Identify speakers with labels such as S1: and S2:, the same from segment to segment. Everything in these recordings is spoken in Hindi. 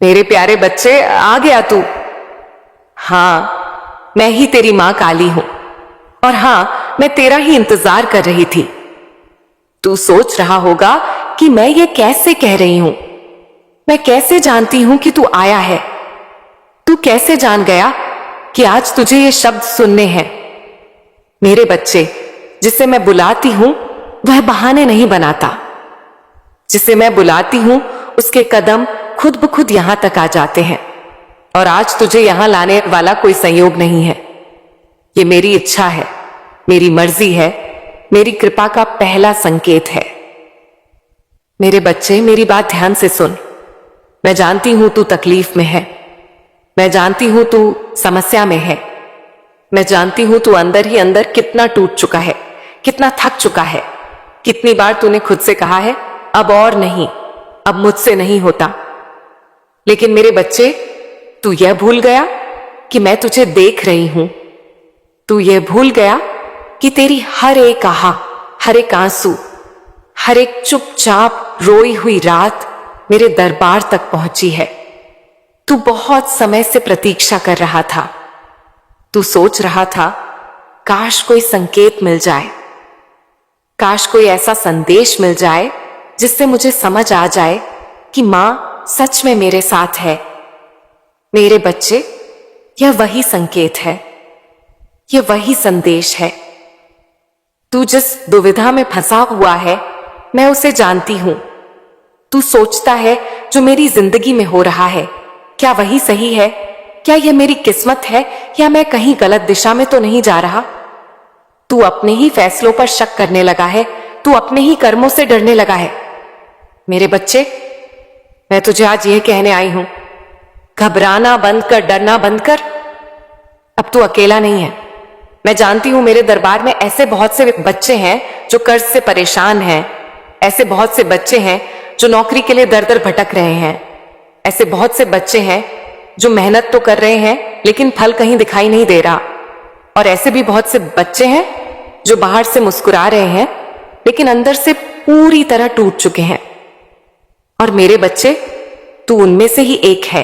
S1: मेरे प्यारे बच्चे, आ गया तू। हाँ, मैं ही तेरी मां काली हूं और हाँ, मैं तेरा ही इंतजार कर रही थी। तू सोच रहा होगा कि मैं ये कैसे कह रही हूं, मैं कैसे जानती हूं कि तू आया है। तू कैसे जान गया कि आज तुझे ये शब्द सुनने हैं। मेरे बच्चे, जिसे मैं बुलाती हूं वह बहाने नहीं बनाता। जिसे मैं बुलाती हूं उसके कदम खुद ब खुद यहां तक आ जाते हैं। और आज तुझे यहां लाने वाला कोई संयोग नहीं है। ये मेरी इच्छा है, मेरी मर्जी है, मेरी कृपा का पहला संकेत है। मेरे बच्चे, मेरी बात ध्यान से सुन। मैं जानती हूं तू तकलीफ में है, मैं जानती हूं तू समस्या में है, मैं जानती हूं तू अंदर ही अंदर कितना टूट चुका है, कितना थक चुका है। कितनी बार तूने खुद से कहा है, अब और नहीं, अब मुझसे नहीं होता। लेकिन मेरे बच्चे, तू यह भूल गया कि मैं तुझे देख रही हूं। तू यह भूल गया कि तेरी हर एक आहा, हर एक आंसू, हर एक चुपचाप रोई हुई रात मेरे दरबार तक पहुंची है। तू बहुत समय से प्रतीक्षा कर रहा था। तू सोच रहा था, काश कोई संकेत मिल जाए, काश कोई ऐसा संदेश मिल जाए जिससे मुझे समझ आ जाए कि मां सच में मेरे साथ है। मेरे बच्चे, यह वही संकेत है, यह वही संदेश है। तू जिस दुविधा में फंसा हुआ है, मैं उसे जानती हूं। तू सोचता है जो मेरी जिंदगी में हो रहा है, क्या वही सही है? क्या यह मेरी किस्मत है या मैं कहीं गलत दिशा में तो नहीं जा रहा? तू अपने ही फैसलों पर शक करने लगा है, तू अपने ही कर्मों से डरने लगा है। मेरे बच्चे, मैं तुझे आज यह कहने आई हूं, घबराना बंद कर, डरना बंद कर। अब तू अकेला नहीं है। मैं जानती हूं मेरे दरबार में ऐसे बहुत से बच्चे हैं जो कर्ज से परेशान हैं, ऐसे बहुत से बच्चे हैं जो नौकरी के लिए दर दर भटक रहे हैं, ऐसे बहुत से बच्चे हैं जो मेहनत तो कर रहे हैं लेकिन फल कहीं दिखाई नहीं दे रहा, और ऐसे भी बहुत से बच्चे हैं जो बाहर से मुस्कुरा रहे हैं लेकिन अंदर से पूरी तरह टूट चुके हैं। और मेरे बच्चे, तू उनमें से ही एक है।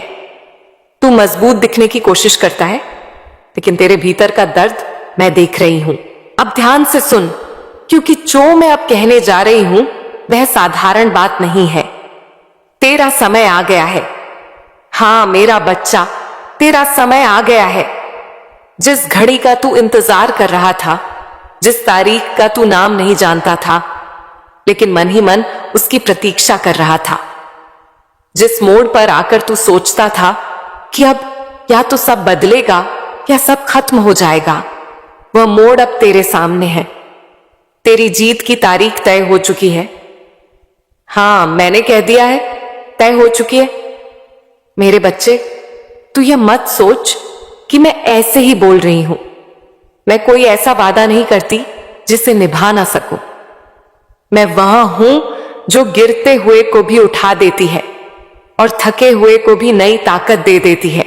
S1: तू मजबूत दिखने की कोशिश करता है लेकिन तेरे भीतर का दर्द मैं देख रही हूं। अब ध्यान से सुन, क्योंकि जो मैं अब कहने जा रही हूं वह साधारण बात नहीं है। तेरा समय आ गया है। हां मेरा बच्चा, तेरा समय आ गया है। जिस घड़ी का तू इंतजार कर रहा था, जिस तारीख का तू नाम नहीं जानता था लेकिन मन ही मन उसकी प्रतीक्षा कर रहा था, जिस मोड़ पर आकर तू सोचता था कि अब या तो सब बदलेगा या सब खत्म हो जाएगा, वह मोड़ अब तेरे सामने है। तेरी जीत की तारीख तय हो चुकी है। हां, मैंने कह दिया है, तय हो चुकी है। मेरे बच्चे, तू यह मत सोच कि मैं ऐसे ही बोल रही हूं। मैं कोई ऐसा वादा नहीं करती जिसे निभा ना सकूं। मैं वह हूं जो गिरते हुए को भी उठा देती है और थके हुए को भी नई ताकत दे देती है।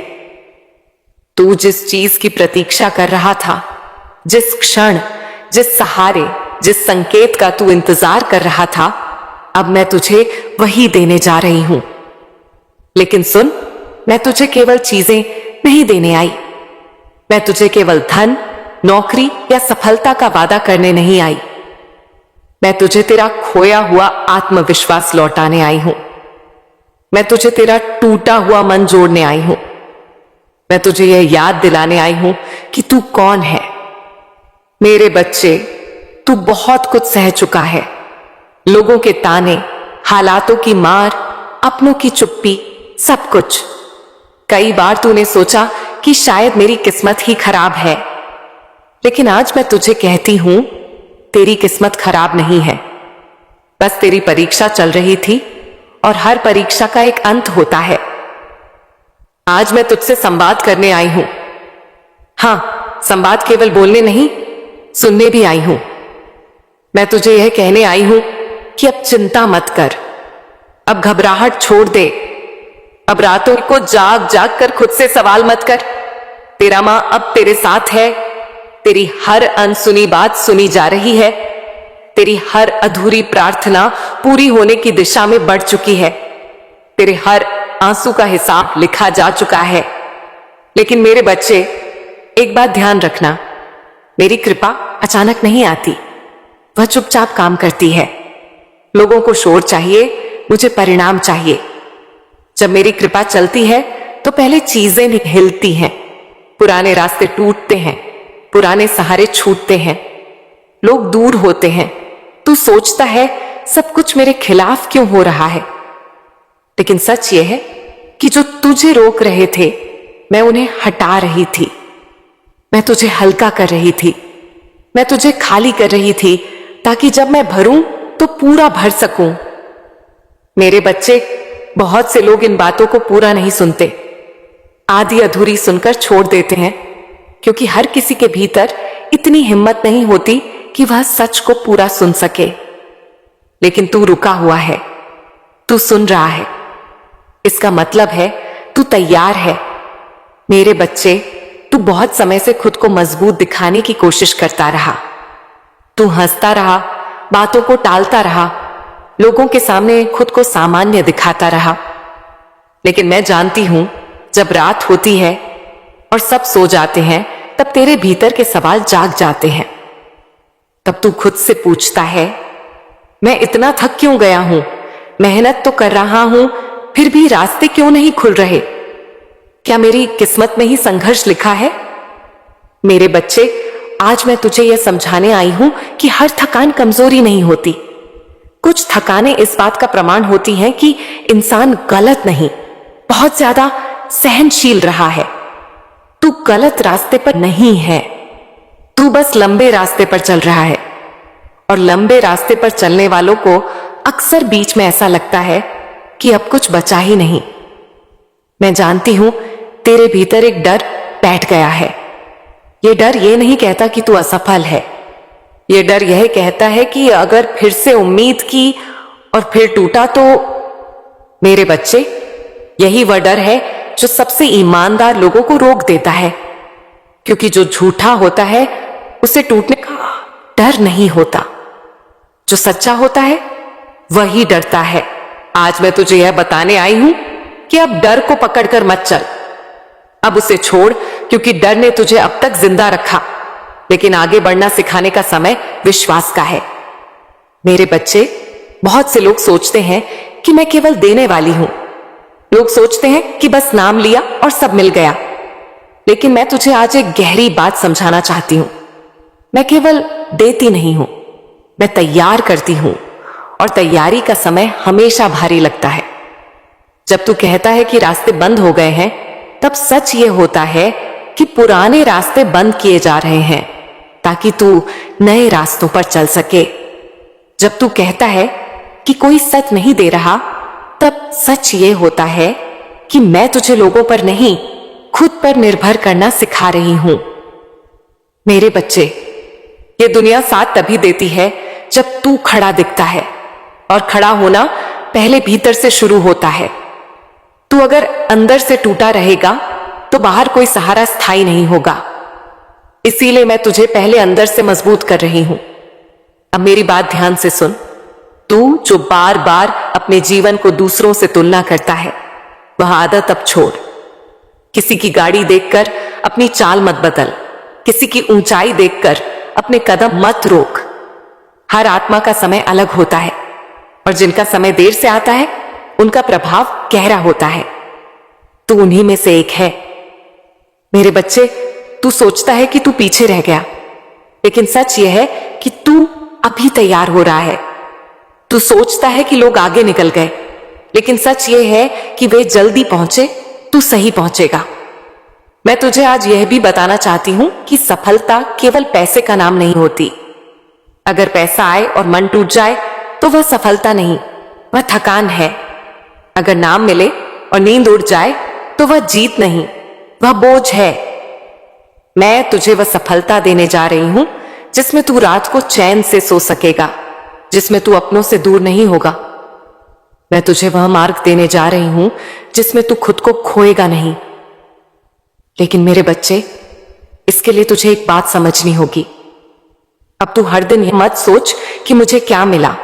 S1: तू जिस चीज की प्रतीक्षा कर रहा था, जिस क्षण, जिस सहारे, जिस संकेत का तू इंतजार कर रहा था, अब मैं तुझे वही देने जा रही हूं। लेकिन सुन, मैं तुझे केवल चीजें नहीं देने आई। मैं तुझे केवल धन, नौकरी या सफलता का वादा करने नहीं आई। मैं तुझे तेरा खोया हुआ आत्मविश्वास लौटाने आई हूं। मैं तुझे तेरा टूटा हुआ मन जोड़ने आई हूं। मैं तुझे यह याद दिलाने आई हूं कि तू कौन है। मेरे बच्चे, तू बहुत कुछ सह चुका है। लोगों के ताने, हालातों की मार, अपनों की चुप्पी, सब कुछ। कई बार तूने सोचा कि शायद मेरी किस्मत ही खराब है, लेकिन आज मैं तुझे कहती हूं, तेरी किस्मत खराब नहीं है। बस तेरी परीक्षा चल रही थी और हर परीक्षा का एक अंत होता है। आज मैं तुझसे संवाद करने आई हूं। हां, संवाद केवल बोलने नहीं, सुनने भी आई हूं। मैं तुझे यह कहने आई हूं कि अब चिंता मत कर, अब घबराहट छोड़ दे, अब रातों को जाग जाग कर खुद से सवाल मत कर। तेरा मां अब तेरे साथ है। तेरी हर अनसुनी बात सुनी जा रही है। तेरी हर अधूरी प्रार्थना पूरी होने की दिशा में बढ़ चुकी है। तेरे हर आंसू का हिसाब लिखा जा चुका है। लेकिन मेरे बच्चे, एक बात ध्यान रखना, मेरी कृपा अचानक नहीं आती, वह चुपचाप काम करती है। लोगों को शोर चाहिए, मुझे परिणाम चाहिए। जब मेरी कृपा चलती है तो पहले चीजें हिलती हैं, पुराने रास्ते टूटते हैं, पुराने सहारे छूटते हैं, लोग दूर होते हैं। तू सोचता है सब कुछ मेरे खिलाफ क्यों हो रहा है, लेकिन सच यह है कि जो तुझे रोक रहे थे मैं उन्हें हटा रही थी। मैं तुझे हल्का कर रही थी, मैं तुझे खाली कर रही थी, ताकि जब मैं भरूं तो पूरा भर सकूं। मेरे बच्चे, बहुत से लोग इन बातों को पूरा नहीं सुनते, आधी अधूरी सुनकर छोड़ देते हैं, क्योंकि हर किसी के भीतर इतनी हिम्मत नहीं होती कि वह सच को पूरा सुन सके। लेकिन तू रुका हुआ है, तू सुन रहा है, इसका मतलब है तू तैयार है। मेरे बच्चे, तू बहुत समय से खुद को मजबूत दिखाने की कोशिश करता रहा। तू हंसता रहा, बातों को टालता रहा, लोगों के सामने खुद को सामान्य दिखाता रहा। लेकिन मैं जानती हूं, जब रात होती है और सब सो जाते हैं, तब तेरे भीतर के सवाल जाग जाते हैं। तब तू खुद से पूछता है, मैं इतना थक क्यों गया हूं? मेहनत तो कर रहा हूं, फिर भी रास्ते क्यों नहीं खुल रहे? क्या मेरी किस्मत में ही संघर्ष लिखा है? मेरे बच्चे, आज मैं तुझे यह समझाने आई हूं कि हर थकान कमजोरी नहीं होती। कुछ थकानें इस बात का प्रमाण होती हैं कि इंसान गलत नहीं, बहुत ज्यादा सहनशील रहा है। तू गलत रास्ते पर नहीं है, तू बस लंबे रास्ते पर चल रहा है। और लंबे रास्ते पर चलने वालों को अक्सर बीच में ऐसा लगता है कि अब कुछ बचा ही नहीं। मैं जानती हूं तेरे भीतर एक डर बैठ गया है। यह डर यह नहीं कहता कि तू असफल है, यह डर यह कहता है कि अगर फिर से उम्मीद की और फिर टूटा तो। मेरे बच्चे, यही वह डर है जो सबसे ईमानदार लोगों को रोक देता है, क्योंकि जो झूठा होता है उसे टूटने का डर नहीं होता। जो सच्चा होता है वही डरता है। आज मैं तुझे यह बताने आई हूं कि अब डर को पकड़कर मत चल, अब उसे छोड़, क्योंकि डर ने तुझे अब तक जिंदा रखा, लेकिन आगे बढ़ना सिखाने का समय विश्वास का है। मेरे बच्चे, बहुत से लोग सोचते हैं कि मैं केवल देने वाली हूं। लोग सोचते हैं कि बस नाम लिया और सब मिल गया। लेकिन मैं तुझे आज एक गहरी बात समझाना चाहती हूं। मैं केवल देती नहीं हूं, मैं तैयार करती हूं, और तैयारी का समय हमेशा भारी लगता है। जब तू कहता है कि रास्ते बंद हो गए हैं, तब सच ये होता है कि पुराने रास्ते बंद किए जा रहे हैं ताकि तू नए रास्तों पर चल सके। जब तू कहता है कि कोई सच नहीं दे रहा, तब सच ये होता है कि मैं तुझे लोगों पर नहीं, खुद पर निर्भर करना सिखा रही हूं। मेरे बच्चे, ये दुनिया साथ तभी देती है जब तू खड़ा दिखता है, और खड़ा होना पहले भीतर से शुरू होता है। तू अगर अंदर से टूटा रहेगा तो बाहर कोई सहारा स्थायी नहीं होगा। इसीलिए मैं तुझे पहले अंदर से मजबूत कर रही हूं। अब मेरी बात ध्यान से सुन। तू जो बार बार अपने जीवन को दूसरों से तुलना करता है, वह आदत अब छोड़। किसी की गाड़ी देखकर अपनी चाल मत बदल, किसी की ऊंचाई देखकर अपने कदम मत रोक। हर आत्मा का समय अलग होता है, और जिनका समय देर से आता है उनका प्रभाव गहरा होता है। तू उन्हीं में से एक है। मेरे बच्चे, तू सोचता है कि तू पीछे रह गया, लेकिन सच यह है कि तू अभी तैयार हो रहा है। तू सोचता है कि लोग आगे निकल गए, लेकिन सच यह है कि वे जल्दी पहुंचे, तू सही पहुंचेगा। मैं तुझे आज यह भी बताना चाहती हूं कि सफलता केवल पैसे का नाम नहीं होती। अगर पैसा आए और मन टूट जाए तो वह सफलता नहीं, वह थकान है। अगर नाम मिले और नींद उड़ जाए तो वह जीत नहीं, वह बोझ है। मैं तुझे वह सफलता देने जा रही हूं जिसमें तू रात को चैन से सो सकेगा, जिसमें तू अपनों से दूर नहीं होगा। मैं तुझे वह मार्ग देने जा रही हूं जिसमें तू खुद को खोएगा नहीं। लेकिन मेरे बच्चे, इसके लिए तुझे एक बात समझनी होगी। अब तू हर दिन मत सोच कि मुझे क्या मिला,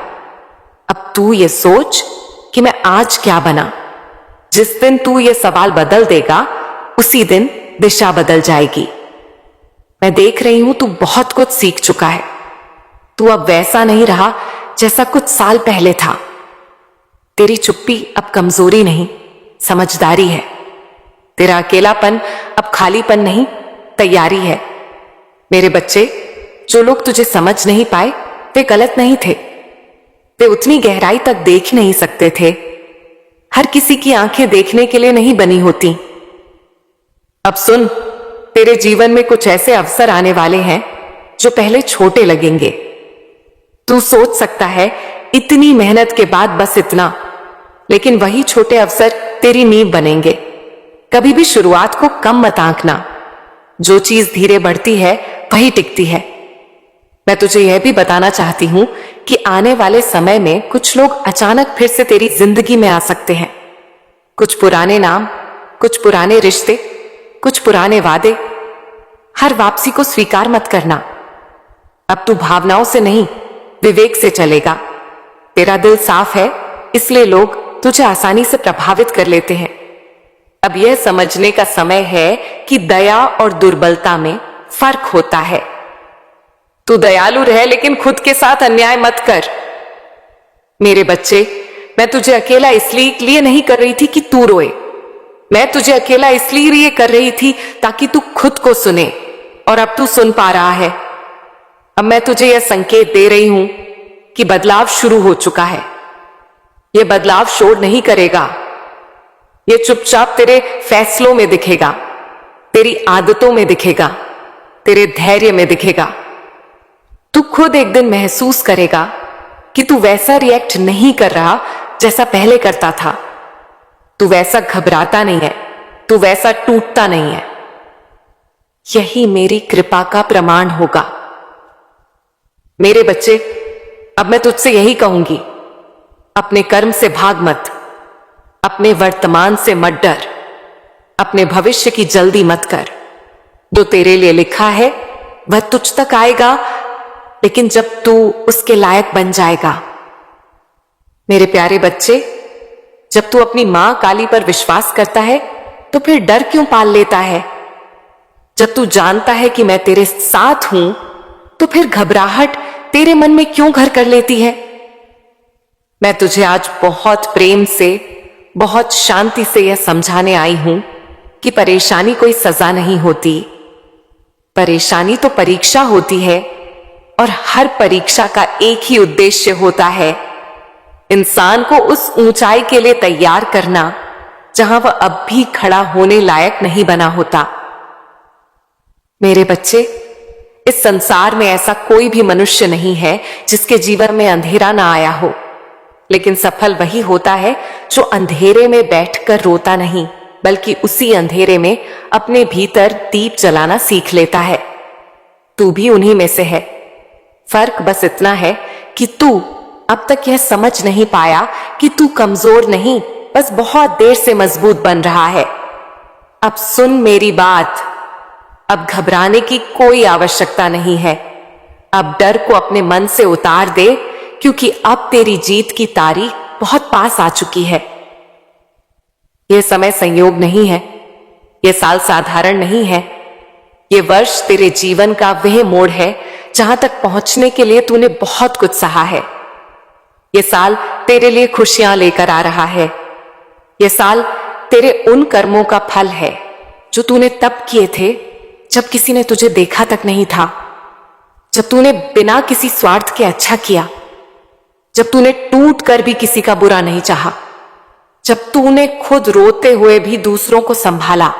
S1: अब तू ये सोच कि मैं आज क्या बना। जिस दिन तू ये सवाल बदल देगा उसी दिन दिशा बदल जाएगी। मैं देख रही हूं तू बहुत कुछ सीख चुका है। तू अब वैसा नहीं रहा जैसा कुछ साल पहले था। तेरी चुप्पी अब कमजोरी नहीं, समझदारी है। तेरा अकेलापन अब खालीपन नहीं, तैयारी है। मेरे बच्चे, जो लोग तुझे समझ नहीं पाए वे गलत नहीं थे। वे उतनी गहराई तक देख नहीं सकते थे। हर किसी की आंखें देखने के लिए नहीं बनी होती। अब सुन, तेरे जीवन में कुछ ऐसे अवसर आने वाले हैं जो पहले छोटे लगेंगे। तू सोच सकता है इतनी मेहनत के बाद बस इतना, लेकिन वही छोटे अवसर तेरी नींव बनेंगे। कभी भी शुरुआत को कम मत आंकना। जो चीज धीरे बढ़ती है वही टिकती है। मैं तुझे यह भी बताना चाहती हूं कि आने वाले समय में कुछ लोग अचानक फिर से तेरी जिंदगी में आ सकते हैं। कुछ पुराने नाम, कुछ पुराने रिश्ते, कुछ पुराने वादे। हर वापसी को स्वीकार मत करना। अब तू भावनाओं से नहीं, विवेक से चलेगा। तेरा दिल साफ है, इसलिए लोग तुझे आसानी से प्रभावित कर लेते हैं। अब यह समझने का समय है कि दया और दुर्बलता में फर्क होता है। तू दयालु रह, लेकिन खुद के साथ अन्याय मत कर। मेरे बच्चे, मैं तुझे अकेला इसलिए नहीं कर रही थी कि तू रोए। मैं तुझे अकेला इसलिए कर रही थी ताकि तू खुद को सुने, और अब तू सुन पा रहा है। अब मैं तुझे यह संकेत दे रही हूं कि बदलाव शुरू हो चुका है। यह बदलाव शोर नहीं करेगा। यह चुपचाप तेरे फैसलों में दिखेगा, तेरी आदतों में दिखेगा, तेरे धैर्य में दिखेगा। तू खुद एक दिन महसूस करेगा कि तू वैसा रिएक्ट नहीं कर रहा जैसा पहले करता था। तू वैसा घबराता नहीं है, तू वैसा टूटता नहीं है। यही मेरी कृपा का प्रमाण होगा। मेरे बच्चे, अब मैं तुझसे यही कहूंगी, अपने कर्म से भाग मत, अपने वर्तमान से मत डर, अपने भविष्य की जल्दी मत कर। जो तेरे लिए लिखा है वह तुझ तक आएगा, लेकिन जब तू उसके लायक बन जाएगा। मेरे प्यारे बच्चे, जब तू अपनी मां काली पर विश्वास करता है तो फिर डर क्यों पाल लेता है? जब तू जानता है कि मैं तेरे साथ हूं तो फिर घबराहट तेरे मन में क्यों घर कर लेती है? मैं तुझे आज बहुत प्रेम से, बहुत शांति से यह समझाने आई हूं कि परेशानी कोई सजा नहीं होती। परेशानी तो परीक्षा होती है, और हर परीक्षा का एक ही उद्देश्य होता है, इंसान को उस ऊंचाई के लिए तैयार करना जहां वह अब भी खड़ा होने लायक नहीं बना होता। मेरे बच्चे, इस संसार में ऐसा कोई भी मनुष्य नहीं है जिसके जीवन में अंधेरा ना आया हो, लेकिन सफल वही होता है जो अंधेरे में बैठकर रोता नहीं, बल्कि उसी अंधेरे में अपने भीतर दीप जलाना सीख लेता है। तू भी उन्हीं में से है। फर्क बस इतना है कि तू अब तक यह समझ नहीं पाया कि तू कमजोर नहीं, बस बहुत देर से मजबूत बन रहा है। अब सुन मेरी बात, अब घबराने की कोई आवश्यकता नहीं है। अब डर को अपने मन से उतार दे, क्योंकि अब तेरी जीत की तारीख बहुत पास आ चुकी है। यह समय संयोग नहीं है, यह साल साधारण नहीं है। यह वर्ष तेरे जीवन का वह मोड़ है जहां तक पहुंचने के लिए तूने बहुत कुछ सहा है। यह साल तेरे लिए खुशियां लेकर आ रहा है। यह साल तेरे उन कर्मों का फल है जो तूने तब किए थे जब किसी ने तुझे देखा तक नहीं था, जब तूने बिना किसी स्वार्थ के अच्छा किया, जब तूने टूट कर भी किसी का बुरा नहीं चाहा, जब तूने खुद रोते हुए भी दूसरों को संभाला।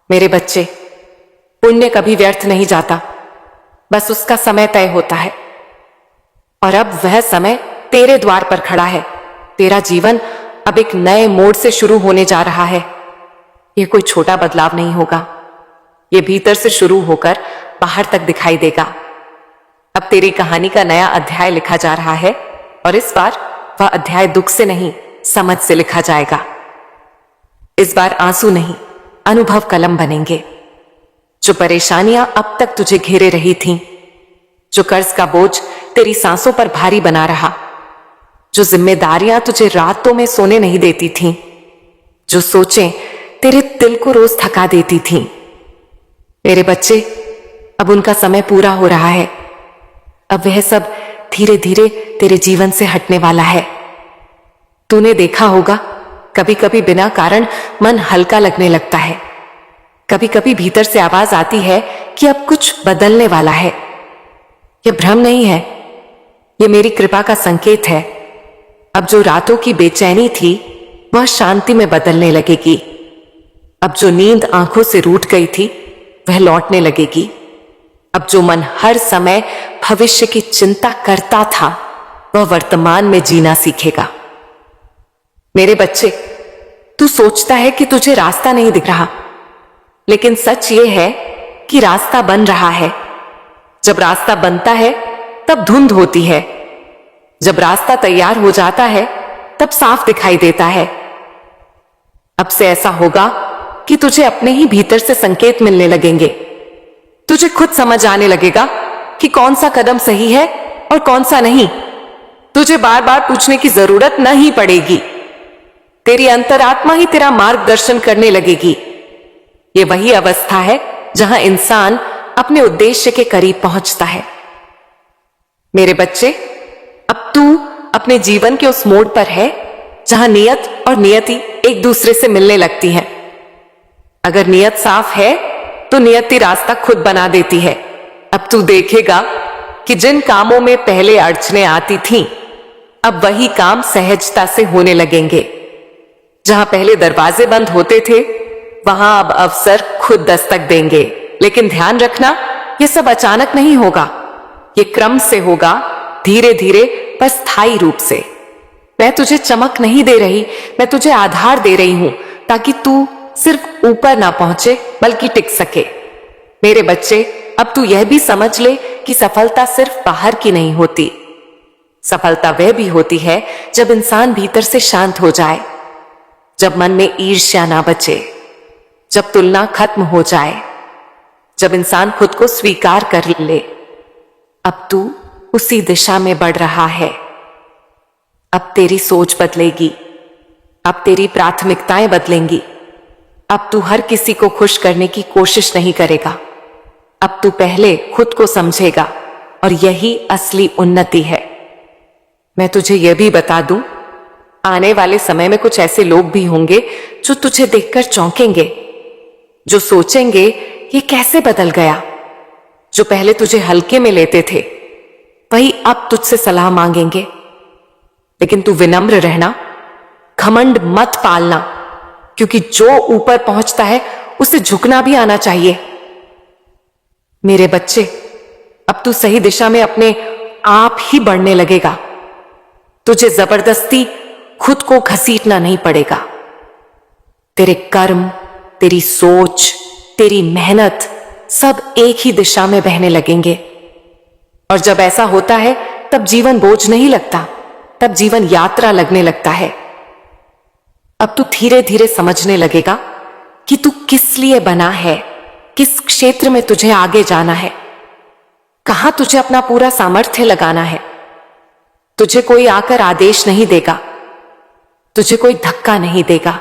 S1: मेरे बच्चे, पुण्य कभी व्यर्थ नहीं जाता, बस उसका समय तय होता है। और अब वह समय तेरे द्वार पर खड़ा है। तेरा जीवन अब एक नए मोड़ से शुरू होने जा रहा है। यह कोई छोटा बदलाव नहीं होगा, यह भीतर से शुरू होकर बाहर तक दिखाई देगा। अब तेरी कहानी का नया अध्याय लिखा जा रहा है, और इस बार वह अध्याय दुख से नहीं, समझ से लिखा जाएगा। इस बार आंसू नहीं, अनुभव कलम बनेंगे। जो परेशानियां अब तक तुझे घेरे रही थीं, जो कर्ज का बोझ तेरी सांसों पर भारी बना रहा, जो जिम्मेदारियां तुझे रातों में सोने नहीं देती थीं, जो सोचें तेरे दिल को रोज थका देती थीं। मेरे बच्चे, अब उनका समय पूरा हो रहा है। अब वह सब धीरे धीरे तेरे जीवन से हटने वाला है। तूने देखा होगा, कभी कभी बिना कारण मन हल्का लगने लगता है। कभी कभी भीतर से आवाज आती है कि अब कुछ बदलने वाला है। यह भ्रम नहीं है, यह मेरी कृपा का संकेत है। अब जो रातों की बेचैनी थी वह शांति में बदलने लगेगी। अब जो नींद आंखों से रूठ गई थी वह लौटने लगेगी। अब जो मन हर समय भविष्य की चिंता करता था वह वर्तमान में जीना सीखेगा। मेरे बच्चे, तू सोचता है कि तुझे रास्ता नहीं दिख रहा, लेकिन सच ये है कि रास्ता बन रहा है। जब रास्ता बनता है तब धुंध होती है। जब रास्ता तैयार हो जाता है तब साफ दिखाई देता है। अब से ऐसा होगा कि तुझे अपने ही भीतर से संकेत मिलने लगेंगे। तुझे खुद समझ आने लगेगा कि कौन सा कदम सही है और कौन सा नहीं। तुझे बार बार पूछने की जरूरत नहीं पड़ेगी। तेरी अंतरात्मा ही तेरा मार्गदर्शन करने लगेगी। ये वही अवस्था है जहां इंसान अपने उद्देश्य के करीब पहुंचता है। मेरे बच्चे, अब तू अपने जीवन के उस मोड़ पर है जहां नियत और नियति एक दूसरे से मिलने लगती हैं। अगर नियत साफ है तो नियति रास्ता खुद बना देती है। अब तू देखेगा कि जिन कामों में पहले अड़चने आती थीं, अब वही काम सहजता से होने लगेंगे। जहां पहले दरवाजे बंद होते थे वहां अब अवसर खुद दस्तक देंगे। लेकिन ध्यान रखना, यह सब अचानक नहीं होगा। यह क्रम से होगा, धीरे धीरे, पर स्थायी रूप से। मैं तुझे चमक नहीं दे रही, मैं तुझे आधार दे रही हूं ताकि तू सिर्फ ऊपर ना पहुंचे बल्कि टिक सके। मेरे बच्चे, अब तू यह भी समझ ले कि सफलता सिर्फ बाहर की नहीं होती। सफलता वह भी होती है जब इंसान भीतर से शांत हो जाए, जब मन में ईर्ष्या ना बचे, जब तुलना खत्म हो जाए, जब इंसान खुद को स्वीकार कर ले। अब तू उसी दिशा में बढ़ रहा है। अब तेरी सोच बदलेगी, अब तेरी प्राथमिकताएं बदलेंगी। अब तू हर किसी को खुश करने की कोशिश नहीं करेगा। अब तू पहले खुद को समझेगा और यही असली उन्नति है। मैं तुझे यह भी बता दूं, आने वाले समय में कुछ ऐसे लोग भी होंगे जो तुझे देखकर चौंकेंगे, जो सोचेंगे ये कैसे बदल गया। जो पहले तुझे हल्के में लेते थे वही अब तुझसे सलाह मांगेंगे। लेकिन तू विनम्र रहना, घमंड मत पालना, क्योंकि जो ऊपर पहुंचता है उसे झुकना भी आना चाहिए। मेरे बच्चे, अब तू सही दिशा में अपने आप ही बढ़ने लगेगा। तुझे जबरदस्ती खुद को घसीटना नहीं पड़ेगा। तेरे कर्म, तेरी सोच, तेरी मेहनत सब एक ही दिशा में बहने लगेंगे। और जब ऐसा होता है तब जीवन बोझ नहीं लगता, तब जीवन यात्रा लगने लगता है। अब तू धीरे धीरे समझने लगेगा कि तू किस लिए बना है, किस क्षेत्र में तुझे आगे जाना है, कहां तुझे अपना पूरा सामर्थ्य लगाना है। तुझे कोई आकर आदेश नहीं देगा, तुझे कोई धक्का नहीं देगा।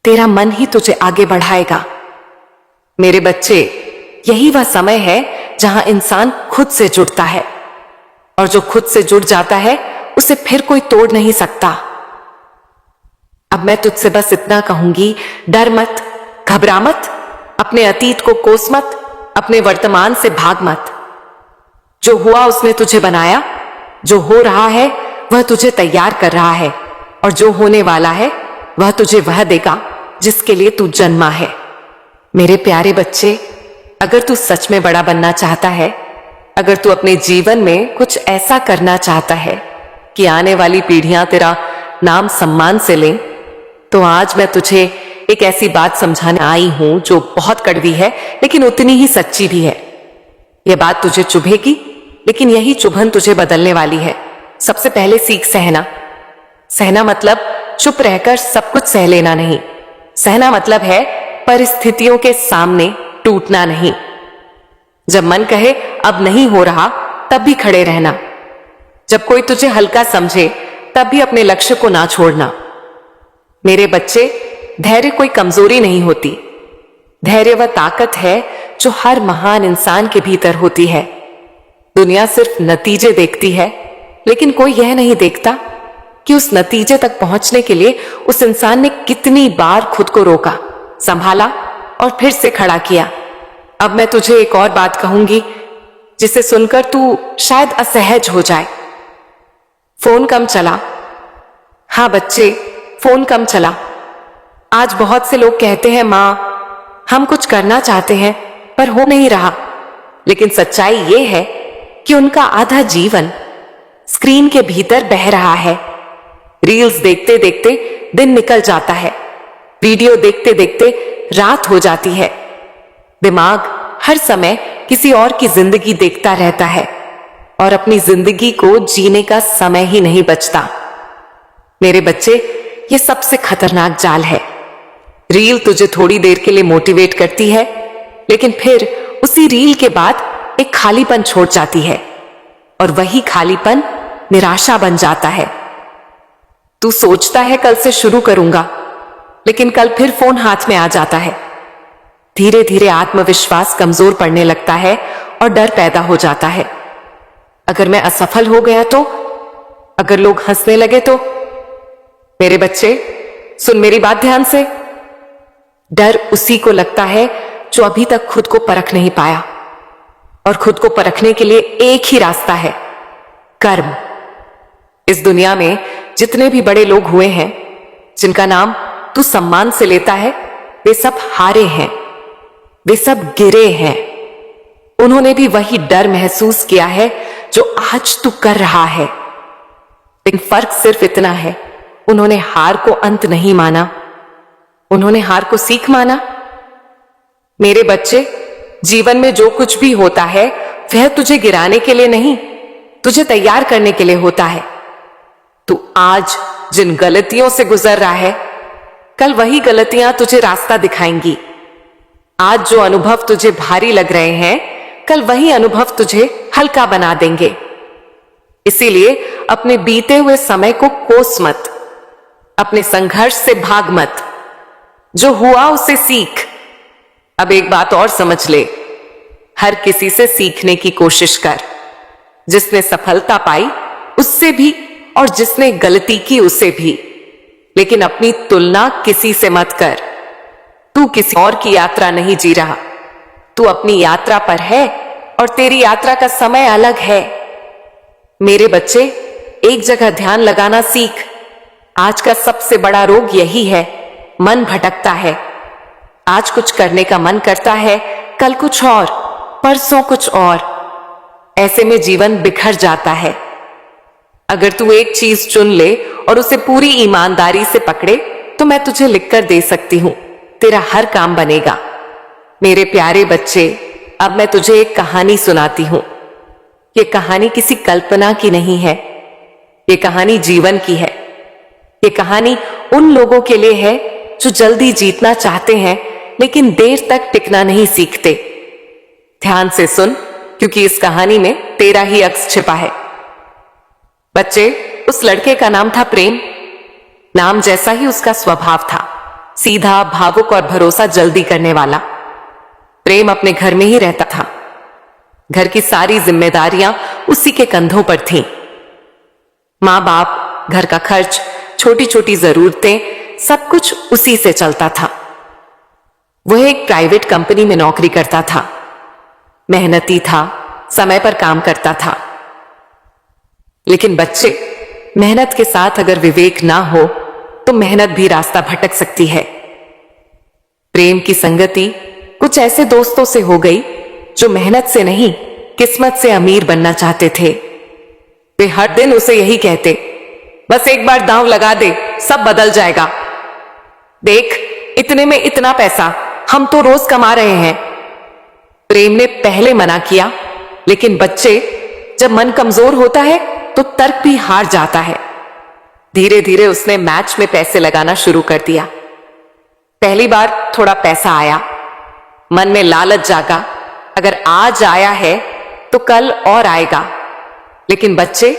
S1: तेरा मन ही तुझे आगे बढ़ाएगा। मेरे बच्चे, यही वह समय है जहां इंसान खुद से जुड़ता है, और जो खुद से जुड़ जाता है उसे फिर कोई तोड़ नहीं सकता। अब मैं तुझसे बस इतना कहूंगी, डर मत, घबरा मत, अपने अतीत को कोस मत, अपने वर्तमान से भाग मत। जो हुआ उसने तुझे बनाया, जो हो रहा है वह तुझे तैयार कर रहा है, और जो होने वाला है वह तुझे वह देगा जिसके लिए तू जन्मा है। मेरे प्यारे बच्चे, अगर तू सच में बड़ा बनना चाहता है, अगर तू अपने जीवन में कुछ ऐसा करना चाहता है कि आने वाली पीढ़ियां तेरा नाम सम्मान से लें, तो आज मैं तुझे एक ऐसी बात समझाने आई हूं जो बहुत कड़वी है लेकिन उतनी ही सच्ची भी है। यह बात तुझे चुभेगी, लेकिन यही चुभन तुझे बदलने वाली है। सबसे पहले सीख सहना। सहना मतलब चुप रहकर सब कुछ सह लेना नहीं। सहना मतलब है परिस्थितियों के सामने टूटना नहीं। जब मन कहे अब नहीं हो रहा, तब भी खड़े रहना। जब कोई तुझे हल्का समझे, तब भी अपने लक्ष्य को ना छोड़ना। मेरे बच्चे, धैर्य कोई कमजोरी नहीं होती। धैर्य वह ताकत है जो हर महान इंसान के भीतर होती है। दुनिया सिर्फ नतीजे देखती है, लेकिन कोई यह नहीं देखता कि उस नतीजे तक पहुंचने के लिए उस इंसान ने कितनी बार खुद को रोका, संभाला और फिर से खड़ा किया। अब मैं तुझे एक और बात कहूंगी जिसे सुनकर तू शायद असहज हो जाए। फोन कम चला। हाँ बच्चे, फोन कम चला। आज बहुत से लोग कहते हैं, मां, हम कुछ करना चाहते हैं पर हो नहीं रहा। लेकिन सच्चाई यह है कि उनका आधा जीवन स्क्रीन के भीतर बह रहा है। रील्स देखते देखते दिन निकल जाता है, वीडियो देखते देखते रात हो जाती है। दिमाग हर समय किसी और की जिंदगी देखता रहता है और अपनी जिंदगी को जीने का समय ही नहीं बचता। मेरे बच्चे, ये सबसे खतरनाक जाल है। रील तुझे थोड़ी देर के लिए मोटिवेट करती है, लेकिन फिर उसी रील के बाद एक खालीपन छोड़ जाती है और वही खालीपन निराशा बन जाता है। तू सोचता है कल से शुरू करूंगा, लेकिन कल फिर फोन हाथ में आ जाता है। धीरे धीरे आत्मविश्वास कमजोर पड़ने लगता है और डर पैदा हो जाता है। अगर मैं असफल हो गया तो? अगर लोग हंसने लगे तो? मेरे बच्चे, सुन मेरी बात ध्यान से। डर उसी को लगता है जो अभी तक खुद को परख नहीं पाया, और खुद को परखने के लिए एक ही रास्ता है, कर्म। इस दुनिया में जितने भी बड़े लोग हुए हैं, जिनका नाम तू सम्मान से लेता है, वे सब हारे हैं, वे सब गिरे हैं। उन्होंने भी वही डर महसूस किया है जो आज तू कर रहा है। लेकिन फर्क सिर्फ इतना है, उन्होंने हार को अंत नहीं माना, उन्होंने हार को सीख माना। मेरे बच्चे, जीवन में जो कुछ भी होता है वह तुझे गिराने के लिए नहीं, तुझे तैयार करने के लिए होता है। तू आज जिन गलतियों से गुजर रहा है, कल वही गलतियां तुझे रास्ता दिखाएंगी। आज जो अनुभव तुझे भारी लग रहे हैं, कल वही अनुभव तुझे हल्का बना देंगे। इसीलिए अपने बीते हुए समय को कोस मत, अपने संघर्ष से भाग मत, जो हुआ उसे सीख। अब एक बात और समझ ले, हर किसी से सीखने की कोशिश कर। जिसने सफलता पाई उससे भी, और जिसने गलती की उससे भी, लेकिन अपनी तुलना किसी से मत कर। तू किसी और की यात्रा नहीं जी रहा, तू अपनी यात्रा पर है और तेरी यात्रा का समय अलग है। मेरे बच्चे, एक जगह ध्यान लगाना सीख। आज का सबसे बड़ा रोग यही है, मन भटकता है। आज कुछ करने का मन करता है, कल कुछ और, परसों कुछ और। ऐसे में जीवन बिखर जाता है। अगर तू एक चीज चुन ले और उसे पूरी ईमानदारी से पकड़े, तो मैं तुझे लिखकर दे सकती हूं, तेरा हर काम बनेगा। मेरे प्यारे बच्चे, अब मैं तुझे एक कहानी सुनाती हूं। ये कहानी किसी कल्पना की नहीं है, ये कहानी जीवन की है। ये कहानी उन लोगों के लिए है जो जल्दी जीतना चाहते हैं, लेकिन देर तक टिकना नहीं सीखते। ध्यान से सुन, क्योंकि इस कहानी में तेरा ही अक्स छिपा है। बच्चे, उस लड़के का नाम था प्रेम। नाम जैसा ही उसका स्वभाव था, सीधा, भावुक और भरोसा जल्दी करने वाला। प्रेम अपने घर में ही रहता था। घर की सारी जिम्मेदारियां उसी के कंधों पर थीं। मां बाप, घर का खर्च, छोटी छोटी जरूरतें, सब कुछ उसी से चलता था। वह एक प्राइवेट कंपनी में नौकरी करता था। मेहनती था, समय पर काम करता था। लेकिन बच्चे, मेहनत के साथ अगर विवेक ना हो तो मेहनत भी रास्ता भटक सकती है। प्रेम की संगति कुछ ऐसे दोस्तों से हो गई जो मेहनत से नहीं, किस्मत से अमीर बनना चाहते थे। वे हर दिन उसे यही कहते, बस एक बार दांव लगा दे, सब बदल जाएगा। देख, इतने में इतना पैसा, हम तो रोज कमा रहे हैं। प्रेम ने पहले मना किया, लेकिन बच्चे, जब मन कमजोर होता है तो तर्क भी हार जाता है। धीरे धीरे उसने मैच में पैसे लगाना शुरू कर दिया। पहली बार थोड़ा पैसा आया, मन में लालच जागा, अगर आज आया है तो कल और आएगा। लेकिन बच्चे,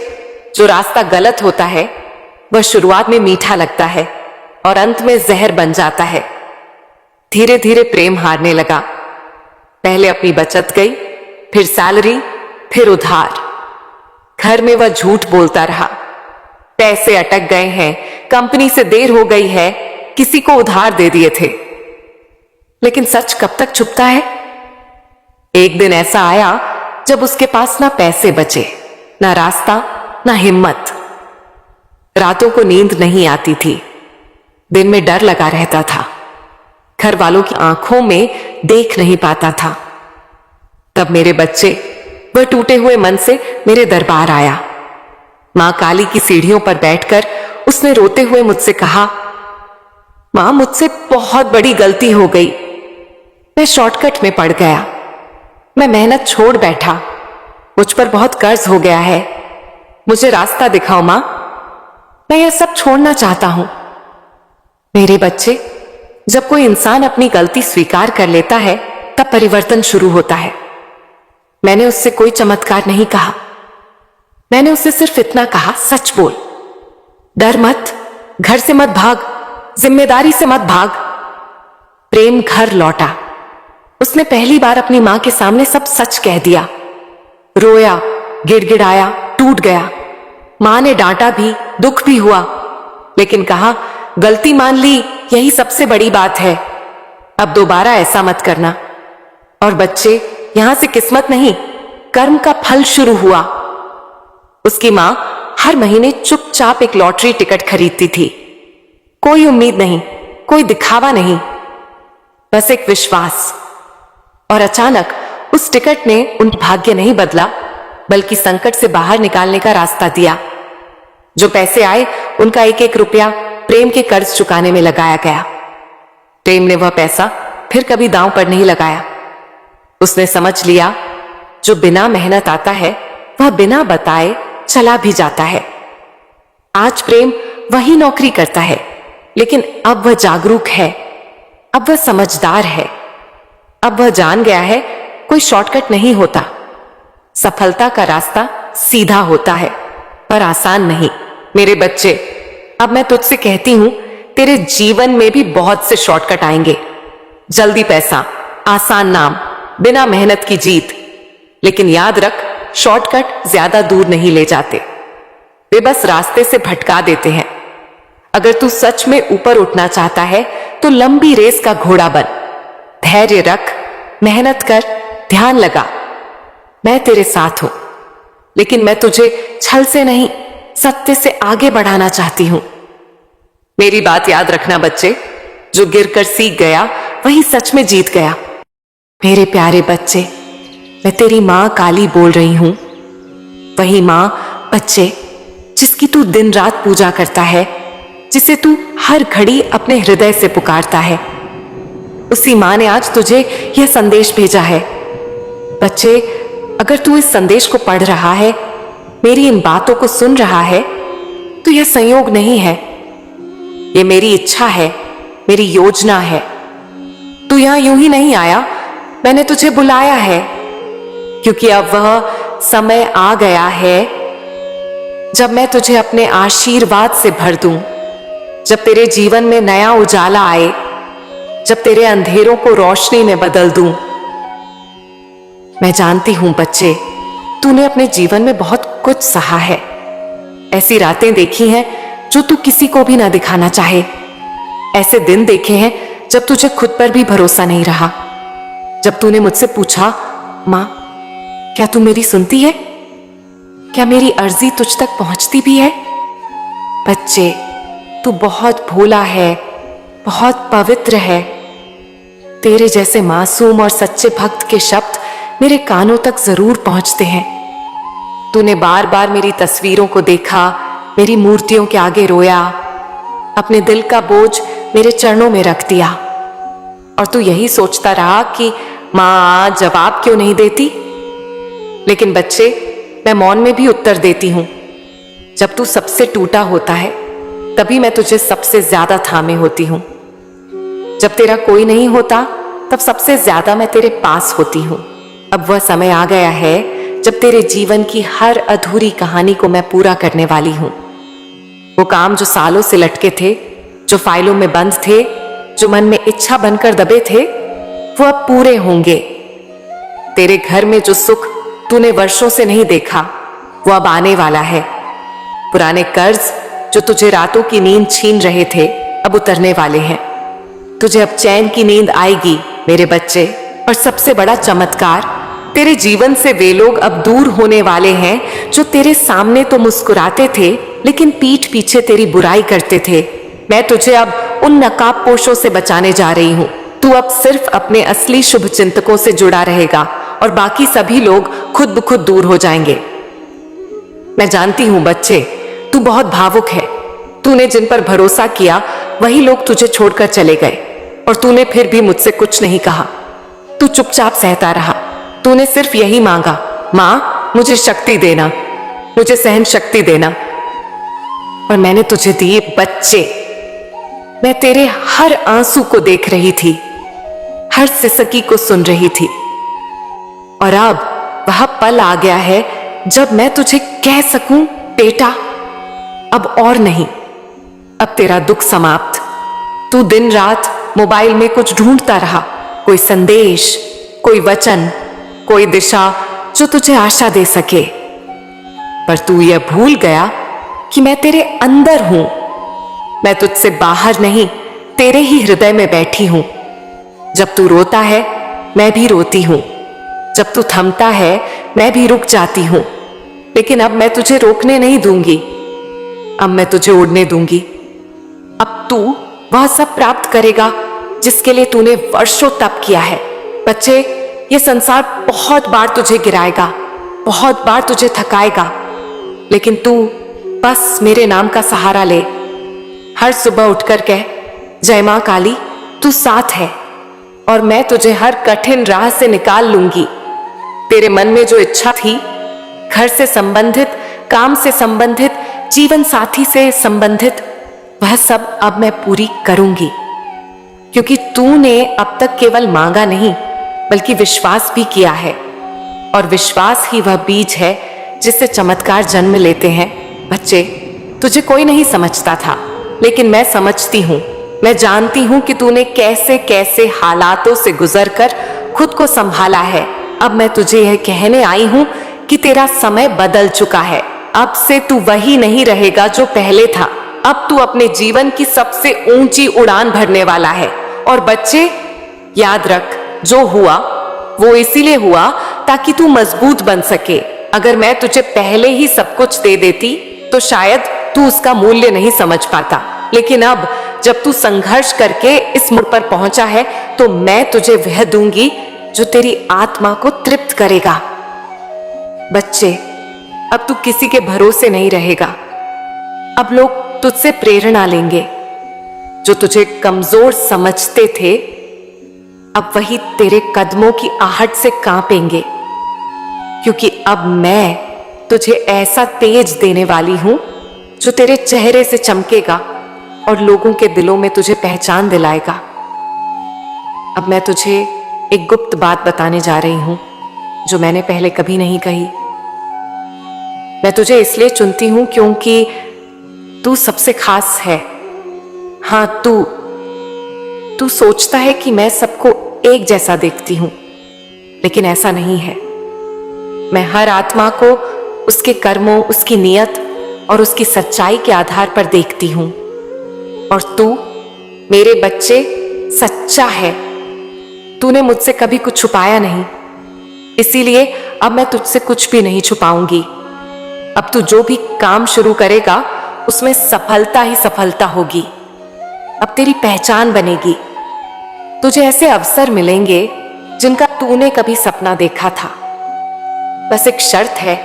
S1: जो रास्ता गलत होता है वह शुरुआत में मीठा लगता है, और अंत में जहर बन जाता है। धीरे धीरे प्रेम हारने लगा। पहले अपनी बचत गई, फिर सैलरी, फिर उधार। घर में वह झूठ बोलता रहा, पैसे अटक गए हैं, कंपनी से देर हो गई है, किसी को उधार दे दिए थे। लेकिन सच कब तक छुपता है? एक दिन ऐसा आया जब उसके पास ना पैसे बचे, ना रास्ता, ना हिम्मत। रातों को नींद नहीं आती थी, दिन में डर लगा रहता था, घर वालों की आंखों में देख नहीं पाता था। तब मेरे बच्चे वह टूटे हुए मन से मेरे दरबार आया। मां काली की सीढ़ियों पर बैठकर उसने रोते हुए मुझसे कहा, मां, मुझसे बहुत बड़ी गलती हो गई। मैं शॉर्टकट में पड़ गया, मैं मेहनत छोड़ बैठा, मुझ पर बहुत कर्ज हो गया है। मुझे रास्ता दिखाओ मां, मैं यह सब छोड़ना चाहता हूं। मेरे बच्चे, जब कोई इंसान अपनी गलती स्वीकार कर लेता है तब परिवर्तन शुरू होता है। मैंने उससे कोई चमत्कार नहीं कहा, मैंने उससे सिर्फ इतना कहा, सच बोल, डर मत, घर से मत भाग, जिम्मेदारी से मत भाग। प्रेम घर लौटा। उसने पहली बार अपनी मां के सामने सब सच कह दिया। रोया, गिड़गिड़ाया, टूट गया। मां ने डांटा भी, दुख भी हुआ, लेकिन कहा, गलती मान ली, यही सबसे बड़ी बात है, अब दोबारा ऐसा मत करना। और बच्चे, यहां से किस्मत नहीं, कर्म का फल शुरू हुआ। उसकी मां हर महीने चुपचाप एक लॉटरी टिकट खरीदती थी। कोई उम्मीद नहीं, कोई दिखावा नहीं, बस एक विश्वास। और अचानक उस टिकट ने उन भाग्य नहीं बदला, बल्कि संकट से बाहर निकालने का रास्ता दिया। जो पैसे आए उनका एक एक रुपया प्रेम के कर्ज चुकाने में लगाया गया। प्रेम ने वह पैसा फिर कभी दांव पर नहीं लगाया। उसने समझ लिया, जो बिना मेहनत आता है वह बिना बताए चला भी जाता है। आज प्रेम वही नौकरी करता है, लेकिन अब वह जागरूक है, अब वह समझदार है, अब वह जान गया है कोई शॉर्टकट नहीं होता। सफलता का रास्ता सीधा होता है, पर आसान नहीं। मेरे बच्चे, अब मैं तुझसे कहती हूं, तेरे जीवन में भी बहुत से शॉर्टकट आएंगे। जल्दी पैसा, आसान नाम, बिना मेहनत की जीत। लेकिन याद रख, शॉर्टकट ज्यादा दूर नहीं ले जाते, वे बस रास्ते से भटका देते हैं। अगर तू सच में ऊपर उठना चाहता है तो लंबी रेस का घोड़ा बन। धैर्य रख, मेहनत कर, ध्यान लगा। मैं तेरे साथ हूं, लेकिन मैं तुझे छल से नहीं, सत्य से आगे बढ़ाना चाहती हूं। मेरी बात याद रखना बच्चे, जो गिरकर सीख गया वही सच में जीत गया। मेरे प्यारे बच्चे, मैं तेरी मां काली बोल रही हूं। वही मां, बच्चे, जिसकी तू दिन रात पूजा करता है, जिसे तू हर घड़ी अपने हृदय से पुकारता है। उसी मां ने आज तुझे यह संदेश भेजा है। बच्चे, अगर तू इस संदेश को पढ़ रहा है, मेरी इन बातों को सुन रहा है, तो यह संयोग नहीं है, यह मेरी इच्छा है, मेरी योजना है। तू यहां यूं ही नहीं आया, मैंने तुझे बुलाया है, क्योंकि अब वह समय आ गया है जब मैं तुझे अपने आशीर्वाद से भर दूं, जब तेरे जीवन में नया उजाला आए, जब तेरे अंधेरों को रोशनी में बदल दूं। मैं जानती हूं बच्चे, तूने अपने जीवन में बहुत कुछ सहा है, ऐसी रातें देखी हैं जो तू किसी को भी ना दिखाना चाहे, ऐसे दिन देखे हैं जब तुझे खुद पर भी भरोसा नहीं रहा, जब तूने मुझसे पूछा, मां, क्या तू मेरी सुनती है? क्या मेरी अर्जी तुझ तक पहुंचती भी है? बच्चे, तू बहुत भोला है, बहुत पवित्र है। तेरे जैसे मासूम और सच्चे भक्त के शब्द मेरे कानों तक जरूर पहुंचते हैं। तूने बार बार मेरी तस्वीरों को देखा, मेरी मूर्तियों के आगे रोया, अपने दिल का बोझ मेरे चरणों में रख दिया, और तू यही सोचता रहा कि मां जवाब क्यों नहीं देती। लेकिन बच्चे, मैं मौन में भी उत्तर देती हूं। जब तू सबसे टूटा होता है, तभी मैं तुझे सबसे ज्यादा थामे होती हूं। जब तेरा कोई नहीं होता, तब सबसे ज्यादा मैं तेरे पास होती हूं। अब वह समय आ गया है जब तेरे जीवन की हर अधूरी कहानी को मैं पूरा करने वाली हूं। वो काम जो सालों से लटके थे, जो फाइलों में बंद थे, जो मन में इच्छा बनकर दबे थे, वो अब पूरे होंगे। तेरे घर में जो सुख तूने वर्षों से नहीं देखा, वो अब आने वाला है। पुराने कर्ज जो तुझे रातों की नींद छीन रहे थे, अब उतरने वाले हैं। तुझे अब चैन की नींद आएगी मेरे बच्चे। और सबसे बड़ा चमत्कार, तेरे जीवन से वे लोग अब दूर होने वाले हैं जो तेरे सामने तो मुस्कुराते थे लेकिन पीठ पीछे तेरी बुराई करते थे। मैं तुझे अब उन नकाबपोशों से बचाने जा रही हूं। तू अब सिर्फ अपने असली शुभ चिंतकों से जुड़ा रहेगा और बाकी सभी लोग खुद ब खुद दूर हो जाएंगे। मैं जानती हूं बच्चे, तू बहुत भावुक है। तूने जिन पर भरोसा किया वही लोग तुझे छोड़कर चले गए और तूने फिर भी मुझसे कुछ नहीं कहा। तू चुपचाप सहता रहा। तूने सिर्फ यही मांगा, मां मुझे शक्ति देना, मुझे सहन शक्ति देना। और मैंने तुझे दिए बच्चे। मैं तेरे हर आंसू को देख रही थी, हर सिसकी को सुन रही थी। और अब वह पल आ गया है जब मैं तुझे कह सकूं, बेटा अब और नहीं। अब तेरा दुख समाप्त। तू दिन रात मोबाइल में कुछ ढूंढता रहा, कोई संदेश, कोई वचन, कोई दिशा जो तुझे आशा दे सके। पर तू यह भूल गया कि मैं तेरे अंदर हूं। मैं तुझसे बाहर नहीं, तेरे ही हृदय में बैठी हूं। जब तू रोता है मैं भी रोती हूं, जब तू थमता है मैं भी रुक जाती हूं। लेकिन अब मैं तुझे रोकने नहीं दूंगी, अब मैं तुझे उड़ने दूंगी। अब तू वह सब प्राप्त करेगा जिसके लिए तूने वर्षों तप किया है। बच्चे, ये संसार बहुत बार तुझे गिराएगा, बहुत बार तुझे थकाएगा, लेकिन तू बस मेरे नाम का सहारा ले। हर सुबह उठकर कह, जय मां काली, तू साथ है और मैं तुझे हर कठिन राह से निकाल लूंगी। तेरे मन में जो इच्छा थी, घर से संबंधित, काम से संबंधित, जीवन साथी से संबंधित, वह सब अब मैं पूरी करूंगी। क्योंकि तूने अब तक केवल मांगा नहीं बल्कि विश्वास भी किया है। और विश्वास ही वह बीज है जिससे चमत्कार जन्म लेते हैं। बच्चे, तुझे कोई नहीं समझता था, लेकिन मैं समझती हूं। मैं जानती हूं कि तूने कैसे कैसे हालातों से गुजरकर खुद को संभाला है। अब मैं तुझे यह कहने आई हूं कि तेरा समय बदल चुका है। अब से तू वही नहीं रहेगा जो पहले था। अब तू अपने जीवन की सबसे ऊंची उड़ान भरने वाला है। और बच्चे, याद रख, जो हुआ वो इसीलिए हुआ ताकि तू मजबूत बन सके। अगर मैं तुझे पहले ही सब कुछ दे देती तो शायद तू उसका मूल्य नहीं समझ पाता। लेकिन अब जब तू संघर्ष करके इस मोड़ पर पहुंचा है तो मैं तुझे वह दूंगी जो तेरी आत्मा को तृप्त करेगा। बच्चे, अब तू किसी के भरोसे नहीं रहेगा। अब लोग तुझसे प्रेरणा लेंगे। जो तुझे कमजोर समझते थे, अब वही तेरे कदमों की आहट से कांपेंगे। क्योंकि अब मैं तुझे ऐसा तेज देने वाली हूं जो तेरे चेहरे से चमकेगा और लोगों के दिलों में तुझे पहचान दिलाएगा। अब मैं तुझे एक गुप्त बात बताने जा रही हूं जो मैंने पहले कभी नहीं कही। मैं तुझे इसलिए चुनती हूं क्योंकि तू सबसे खास है। हां, तू सोचता है कि मैं सबको एक जैसा देखती हूं, लेकिन ऐसा नहीं है। मैं हर आत्मा को उसके कर्मों, उसकी नियत और उसकी सच्चाई के आधार पर देखती हूं। और तू, मेरे बच्चे, सच्चा है। तूने मुझसे कभी कुछ छुपाया नहीं, इसीलिए अब मैं तुझसे कुछ भी नहीं छुपाऊंगी। अब तू जो भी काम शुरू करेगा उसमें सफलता ही सफलता होगी। अब तेरी पहचान बनेगी। तुझे ऐसे अवसर मिलेंगे जिनका तूने कभी सपना देखा था। बस एक शर्त है,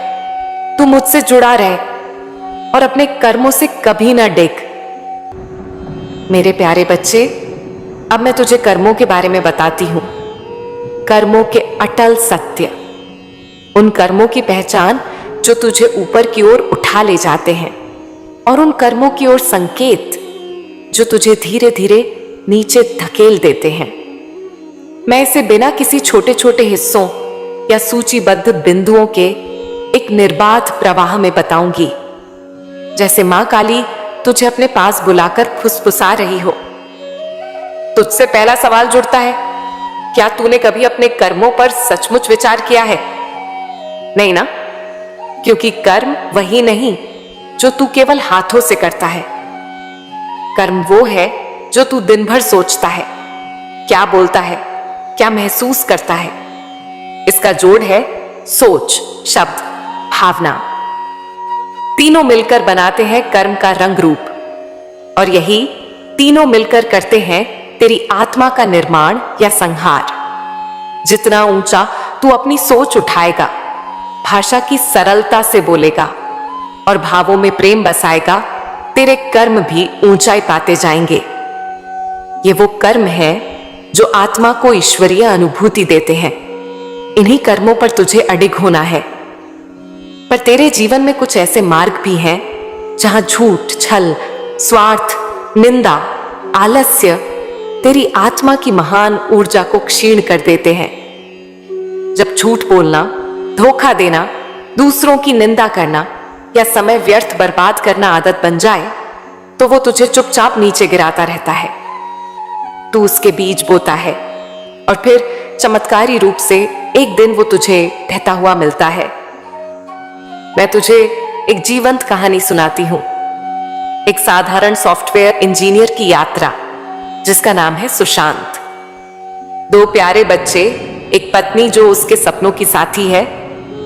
S1: तू मुझसे जुड़ा रहे और अपने कर्मों से कभी ना डिग। मेरे प्यारे बच्चे, अब मैं तुझे कर्मों के बारे में बताती हूं। कर्मों के अटल सत्य, उन कर्मों की पहचान जो तुझे ऊपर की ओर उठा ले जाते हैं, और उन कर्मों की ओर संकेत जो तुझे धीरे धीरे नीचे धकेल देते हैं। मैं इसे बिना किसी छोटे छोटे हिस्सों या सूचीबद्ध बिंदुओं के एक निर्बाध प्रवाह में बताऊंगी। जैसे मां काली तुझे अपने पास बुलाकर फुसफुसा रही हो। तुझसे पहला सवाल जुड़ता है, क्या तूने कभी अपने कर्मों पर सचमुच विचार किया है? नहीं ना, क्योंकि कर्म वही नहीं जो तू केवल हाथों से करता है। कर्म वो है जो तू दिन भर सोचता है, क्या बोलता है, क्या महसूस करता है। इसका जोड़ है सोच, शब्द, भावना। तीनों मिलकर बनाते हैं कर्म का रंग रूप, और यही तीनों मिलकर करते हैं तेरी आत्मा का निर्माण या संहार। जितना ऊंचा तू अपनी सोच उठाएगा, भाषा की सरलता से बोलेगा और भावों में प्रेम बसाएगा, तेरे कर्म भी ऊंचाई पाते जाएंगे। ये वो कर्म है जो आत्मा को ईश्वरीय अनुभूति देते हैं। इन्हीं कर्मों पर तुझे अडिग होना है। पर तेरे जीवन में कुछ ऐसे मार्ग भी हैं जहां झूठ, छल, स्वार्थ, निंदा, आलस्य तेरी आत्मा की महान ऊर्जा को क्षीण कर देते हैं। जब झूठ बोलना, धोखा देना, दूसरों की निंदा करना या समय व्यर्थ बर्बाद करना आदत बन जाए, तो वो तुझे चुपचाप नीचे गिराता रहता है। तू उसके बीज बोता है और फिर चमत्कारी रूप से एक दिन वो तुझे ढहता हुआ मिलता है। मैं तुझे एक जीवंत कहानी सुनाती हूं, एक साधारण सॉफ्टवेयर इंजीनियर की यात्रा जिसका नाम है सुशांत। दो प्यारे बच्चे, एक पत्नी जो उसके सपनों की साथी है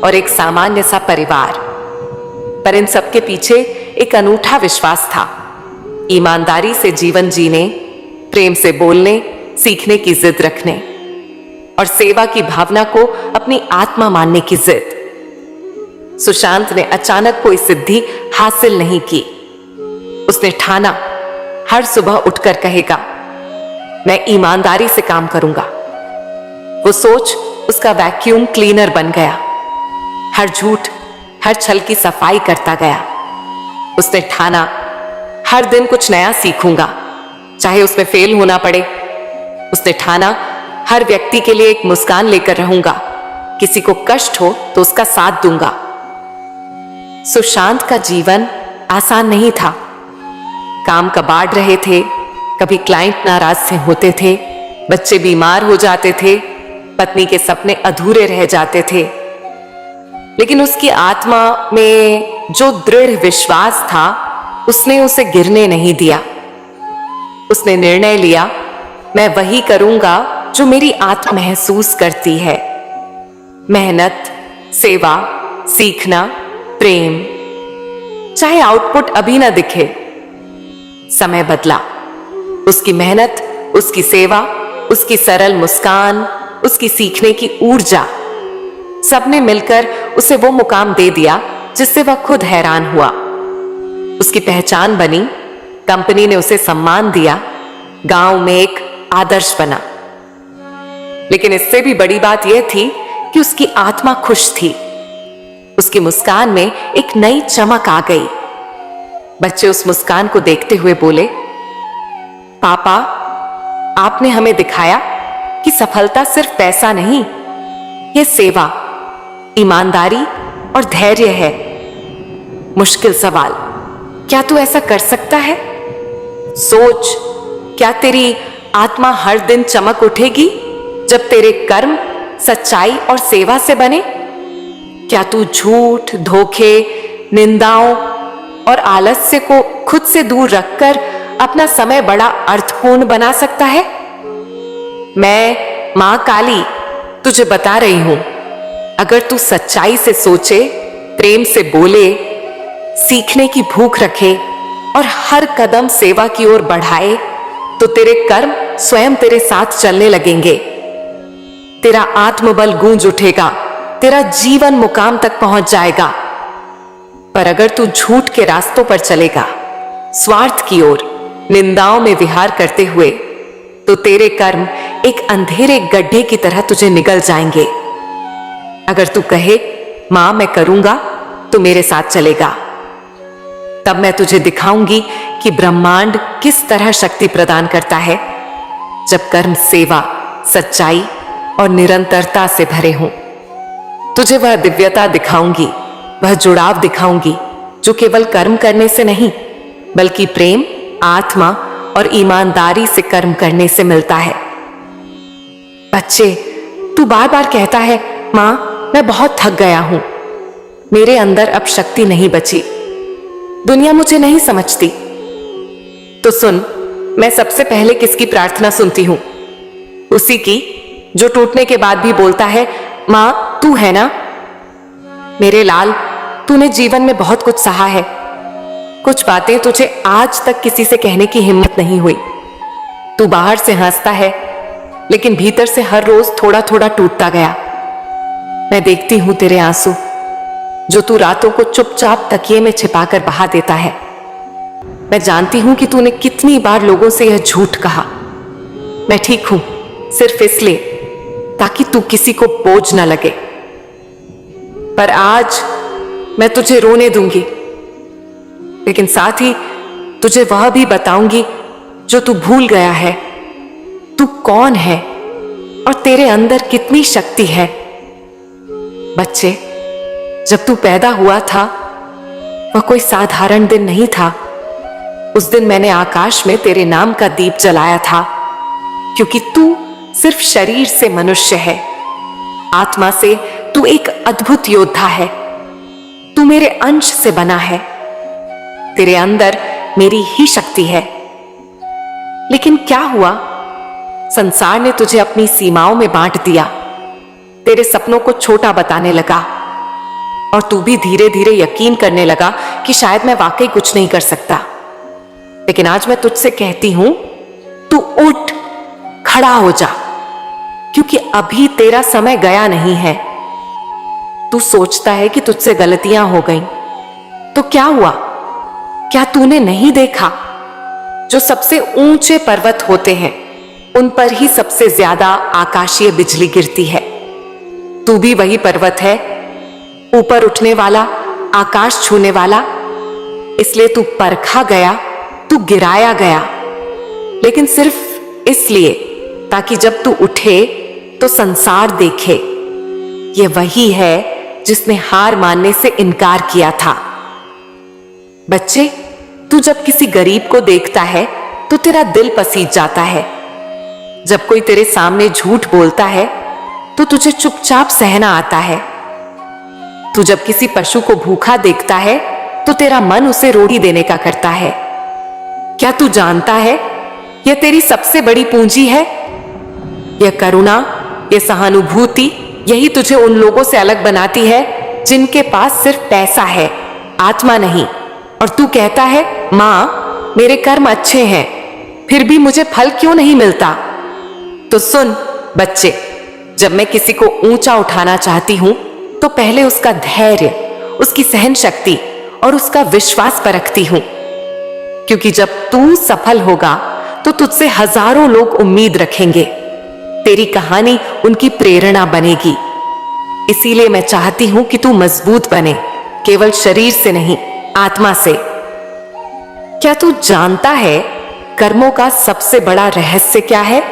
S1: और एक सामान्य सा परिवार। पर इन सबके पीछे एक अनूठा विश्वास था, ईमानदारी से जीवन जीने, प्रेम से बोलने सीखने की जिद रखने और सेवा की भावना को अपनी आत्मा मानने की जिद। सुशांत ने अचानक कोई सिद्धि हासिल नहीं की। उसने ठाना, हर सुबह उठकर कहेगा, मैं ईमानदारी से काम करूंगा। वो सोच उसका वैक्यूम क्लीनर बन गया। हर झूठ, हर छल की सफाई करता गया। उसने ठाना, हर दिन कुछ नया सीखूंगा, चाहे उसमें फेल होना पड़े। उसने ठाना, हर व्यक्ति के लिए एक मुस्कान लेकर रहूंगा, किसी को कष्ट हो तो उसका साथ दूंगा। सुशांत का जीवन आसान नहीं था। काम कबाड़ रहे थे, कभी क्लाइंट नाराज से होते थे, बच्चे बीमार हो जाते थे, पत्नी के सपने अधूरे रह जाते थे। लेकिन उसकी आत्मा में जो दृढ़ विश्वास था, उसने उसे गिरने नहीं दिया। उसने निर्णय लिया, मैं वही करूंगा जो मेरी आत्मा महसूस करती है। मेहनत, सेवा, सीखना, प्रेम, चाहे आउटपुट अभी ना दिखे। समय बदला। उसकी मेहनत, उसकी सेवा, उसकी सरल मुस्कान, उसकी सीखने की ऊर्जा, सबने मिलकर उसे वो मुकाम दे दिया जिससे वह खुद हैरान हुआ। उसकी पहचान बनी, कंपनी ने उसे सम्मान दिया, गांव में एक आदर्श बना। लेकिन इससे भी बड़ी बात यह थी कि उसकी आत्मा खुश थी। उसकी मुस्कान में एक नई चमक आ गई। बच्चे उस मुस्कान को देखते हुए बोले, पापा, आपने हमें दिखाया कि सफलता सिर्फ पैसा नहीं, यह सेवा, ईमानदारी और धैर्य है। मुश्किल सवाल, क्या तू ऐसा कर सकता है? सोच, क्या तेरी आत्मा हर दिन चमक उठेगी जब तेरे कर्म सच्चाई और सेवा से बने? क्या तू झूठ, धोखे, निंदाओं और आलस्य को खुद से दूर रखकर अपना समय बड़ा अर्थपूर्ण बना सकता है? मैं मां काली तुझे बता रही हूं, अगर तू सच्चाई से सोचे, प्रेम से बोले, सीखने की भूख रखे और हर कदम सेवा की ओर बढ़ाए, तो तेरे कर्म स्वयं तेरे साथ चलने लगेंगे। तेरा आत्मबल गूंज उठेगा, तेरा जीवन मुकाम तक पहुंच जाएगा। पर अगर तू झूठ के रास्तों पर चलेगा, स्वार्थ की ओर, निंदाओं में विहार करते हुए, तो तेरे कर्म एक अंधेरे गड्ढे की तरह तुझे निगल जाएंगे। अगर तू कहे, मां मैं करूंगा, तो मेरे साथ चलेगा, तब मैं तुझे दिखाऊंगी कि ब्रह्मांड किस तरह शक्ति प्रदान करता है जब कर्म सेवा, सच्चाई और निरंतरता से भरे हों। तुझे वह दिव्यता दिखाऊंगी, वह जुड़ाव दिखाऊंगी जो केवल कर्म करने से नहीं, बल्कि प्रेम, आत्मा और ईमानदारी से कर्म करने से मिलता है। बच्चे, तू बार बार कहता है, मां मैं बहुत थक गया हूं, मेरे अंदर अब शक्ति नहीं बची, दुनिया मुझे नहीं समझती। तो सुन, मैं सबसे पहले किसकी प्रार्थना सुनती हूं? उसी की जो टूटने के बाद भी बोलता है, मां तू है ना? मेरे लाल, तूने जीवन में बहुत कुछ सहा है। कुछ बातें तुझे आज तक किसी से कहने की हिम्मत नहीं हुई। तू बाहर से हंसता है, लेकिन भीतर से हर रोज थोड़ा थोड़ा टूटता गया। मैं देखती हूं तेरे आंसू, जो तू रातों को चुपचाप तकिए में छिपाकर बहा देता है। मैं जानती हूं कि तूने कितनी बार लोगों से यह झूठ कहा, मैं ठीक हूं, सिर्फ इसलिए ताकि तू किसी को बोझ न लगे। पर आज मैं तुझे रोने दूंगी, लेकिन साथ ही तुझे वह भी बताऊंगी जो तू भूल गया है। तू कौन है और तेरे अंदर कितनी शक्ति है। बच्चे, जब तू पैदा हुआ था वह कोई साधारण दिन नहीं था। उस दिन मैंने आकाश में तेरे नाम का दीप जलाया था, क्योंकि तू सिर्फ शरीर से मनुष्य है, आत्मा से तू एक अद्भुत योद्धा है। तू मेरे अंश से बना है, तेरे अंदर मेरी ही शक्ति है। लेकिन क्या हुआ? संसार ने तुझे अपनी सीमाओं में बांट दिया, तेरे सपनों को छोटा बताने लगा, और तू भी धीरे धीरे यकीन करने लगा कि शायद मैं वाकई कुछ नहीं कर सकता। लेकिन आज मैं तुझसे कहती हूं, तू उठ, खड़ा हो जा, क्योंकि अभी तेरा समय गया नहीं है। तू सोचता है कि तुझसे गलतियां हो गईं, तो क्या हुआ? क्या तूने नहीं देखा, जो सबसे ऊंचे पर्वत होते हैं उन पर ही सबसे ज्यादा आकाशीय बिजली गिरती है। तू भी वही पर्वत है, ऊपर उठने वाला, आकाश छूने वाला। इसलिए तू परखा गया, तू गिराया गया, लेकिन सिर्फ इसलिए ताकि जब तू उठे तो संसार देखे, ये वही है जिसने हार मानने से इनकार किया था। बच्चे, तू जब किसी गरीब को देखता है तो तेरा दिल पसीज जाता है। जब कोई तेरे सामने झूठ बोलता है तो तुझे चुपचाप सहना आता है। तू जब किसी पशु को भूखा देखता है तो तेरा मन उसे रोटी देने का करता है। क्या तू जानता है, यह तेरी सबसे बड़ी पूंजी है? यह करुणा, यह सहानुभूति, यही तुझे उन लोगों से अलग बनाती है जिनके पास सिर्फ पैसा है, आत्मा नहीं। और तू कहता है, मां मेरे कर्म अच्छे हैं, फिर भी मुझे फल क्यों नहीं मिलता? तो सुन बच्चे, जब मैं किसी को ऊंचा उठाना चाहती हूं तो पहले उसका धैर्य, उसकी सहन शक्ति और उसका विश्वास परखती हूं, क्योंकि जब तू सफल होगा तो तुझसे हजारों लोग उम्मीद रखेंगे। तेरी कहानी उनकी प्रेरणा बनेगी। इसीलिए मैं चाहती हूं कि तू मजबूत बने, केवल शरीर से नहीं, आत्मा से। क्या तू जानता है कर्मों का सबसे बड़ा रहस्य क्या है?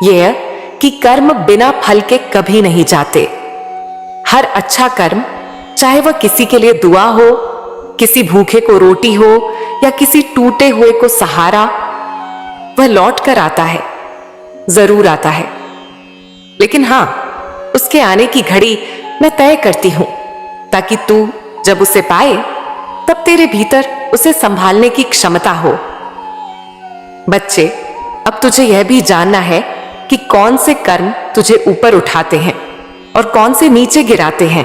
S1: यह कि कर्म बिना फल के कभी नहीं जाते। हर अच्छा कर्म, चाहे वह किसी के लिए दुआ हो, किसी भूखे को रोटी हो या किसी टूटे हुए को सहारा, वह लौट कर आता है, जरूर आता है। लेकिन हां, उसके आने की घड़ी मैं तय करती हूं, ताकि तू जब उसे पाए तब तेरे भीतर उसे संभालने की क्षमता हो। बच्चे, अब तुझे यह भी जानना है कि कौन से कर्म तुझे ऊपर उठाते हैं और कौन से नीचे गिराते हैं।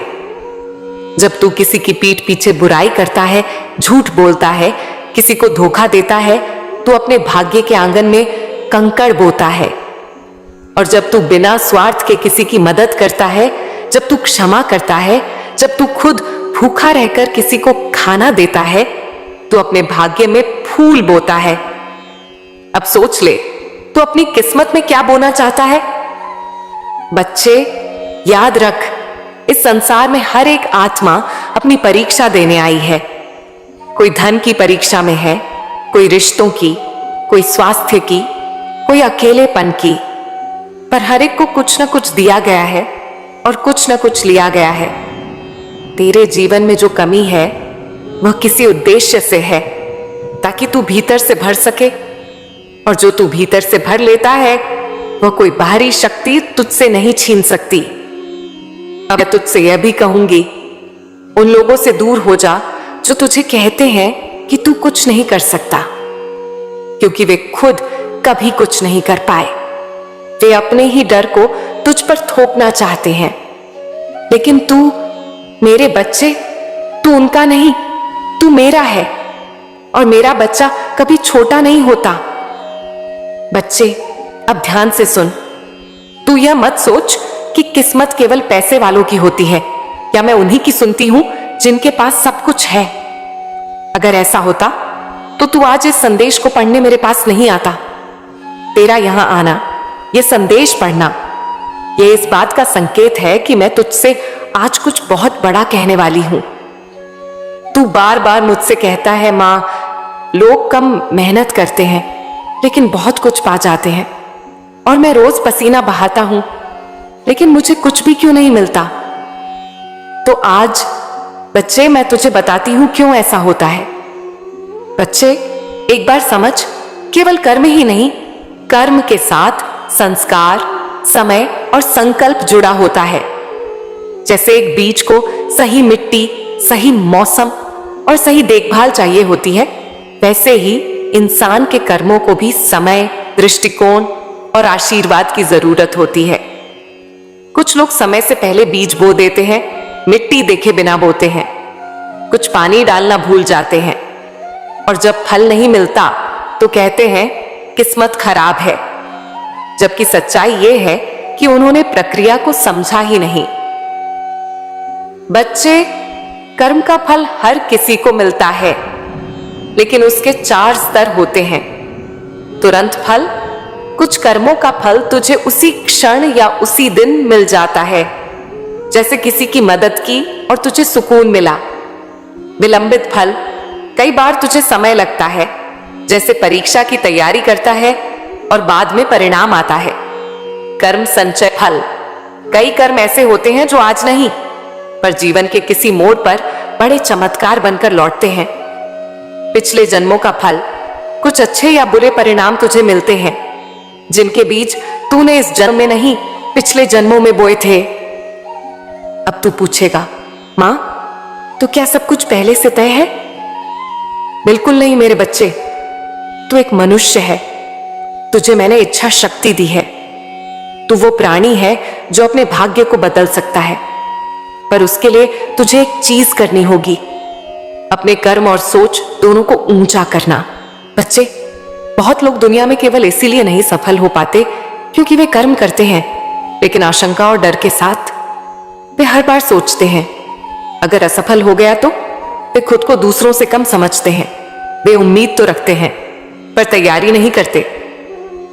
S1: जब तू किसी की पीठ पीछे बुराई करता है, झूठ बोलता है, किसी को धोखा देता है, तू अपने भाग्य के आंगन में कंकड़ बोता है। और जब तू बिना स्वार्थ के किसी की मदद करता है, जब तू क्षमा करता है, जब तू खुद भूखा रहकर किसी को खाना देता है, तू अपने भाग्य में फूल बोता है। अब सोच ले, तू अपनी किस्मत में क्या बोना चाहता है? बच्चे, याद रख, इस संसार में हर एक आत्मा अपनी परीक्षा देने आई है। कोई धन की परीक्षा में है, कोई रिश्तों की, कोई स्वास्थ्य की, कोई अकेलेपन की। पर हर एक को कुछ ना कुछ दिया गया है और कुछ ना कुछ लिया गया है। तेरे जीवन में जो कमी है वह किसी उद्देश्य से है, ताकि तू भीतर से भर सके, और जो तू भीतर से भर लेता है वह कोई बाहरी शक्ति तुझसे नहीं छीन सकती। अब मैं तुझसे यह भी कहूंगी, उन लोगों से दूर हो जा जो तुझे कहते हैं कि तू कुछ नहीं कर सकता, क्योंकि वे खुद कभी कुछ नहीं कर पाए। वे अपने ही डर को तुझ पर थोपना चाहते हैं। लेकिन तू, मेरे बच्चे, तू उनका नहीं, तू मेरा है, और मेरा बच्चा कभी छोटा नहीं होता। बच्चे, अब ध्यान से सुन। तू यह मत सोच कि किस्मत केवल पैसे वालों की होती है, या मैं उन्हीं की सुनती हूं जिनके पास सब कुछ है। अगर ऐसा होता तो तू आज इस संदेश को पढ़ने मेरे पास नहीं आता। तेरा यहां आना, यह संदेश पढ़ना, यह इस बात का संकेत है कि मैं तुझसे आज कुछ बहुत बड़ा कहने वाली हूं। तू बार बार मुझसे कहता है, मां, लोग कम मेहनत करते हैं लेकिन बहुत कुछ पा जाते हैं, और मैं रोज पसीना बहाता हूं लेकिन मुझे कुछ भी क्यों नहीं मिलता। तो आज बच्चे, मैं तुझे बताती हूं क्यों ऐसा होता है। बच्चे, एक बार समझ, केवल कर्म ही नहीं, कर्म के साथ संस्कार, समय और संकल्प जुड़ा होता है। जैसे एक बीज को सही मिट्टी, सही मौसम और सही देखभाल चाहिए होती है, वैसे ही इंसान के कर्मों को भी समय, दृष्टिकोण और आशीर्वाद की जरूरत होती है। कुछ लोग समय से पहले बीज बो देते हैं, मिट्टी देखे बिना बोते हैं, कुछ पानी डालना भूल जाते हैं, और जब फल नहीं मिलता तो कहते हैं किस्मत खराब है, जबकि सच्चाई यह है कि उन्होंने प्रक्रिया को समझा ही नहीं। बच्चे, कर्म का फल हर किसी को मिलता है, लेकिन उसके 4 स्तर होते हैं। तुरंत फल, कुछ कर्मों का फल तुझे उसी क्षण या उसी दिन मिल जाता है, जैसे किसी की मदद की और तुझे सुकून मिला। विलंबित फल, कई बार तुझे समय लगता है, जैसे परीक्षा की तैयारी करता है और बाद में परिणाम आता है। कर्म संचय फल, कई कर्म ऐसे होते हैं जो आज नहीं, पर जीवन के किसी मोड़ पर बड़े चमत्कार बनकर लौटते हैं। पिछले जन्मों का फल, कुछ अच्छे या बुरे परिणाम तुझे मिलते हैं, जिनके बीज तूने इस जन्म में नहीं, पिछले जन्मों में बोए थे। अब तू पूछेगा, मां, तो क्या सब कुछ पहले से तय है? बिल्कुल नहीं मेरे बच्चे, तू एक मनुष्य है, तुझे मैंने इच्छा शक्ति दी है। तू वो प्राणी है जो अपने भाग्य को बदल सकता है, पर उसके लिए तुझे एक चीज करनी होगी, अपने कर्म और सोच दोनों को ऊंचा करना। बच्चे, बहुत लोग दुनिया में केवल इसीलिए नहीं सफल हो पाते क्योंकि वे कर्म करते हैं, लेकिन आशंका और डर के साथ। वे हर बार सोचते हैं, अगर असफल हो गया तो। वे खुद को दूसरों से कम समझते हैं। वे उम्मीद तो रखते हैं पर तैयारी नहीं करते।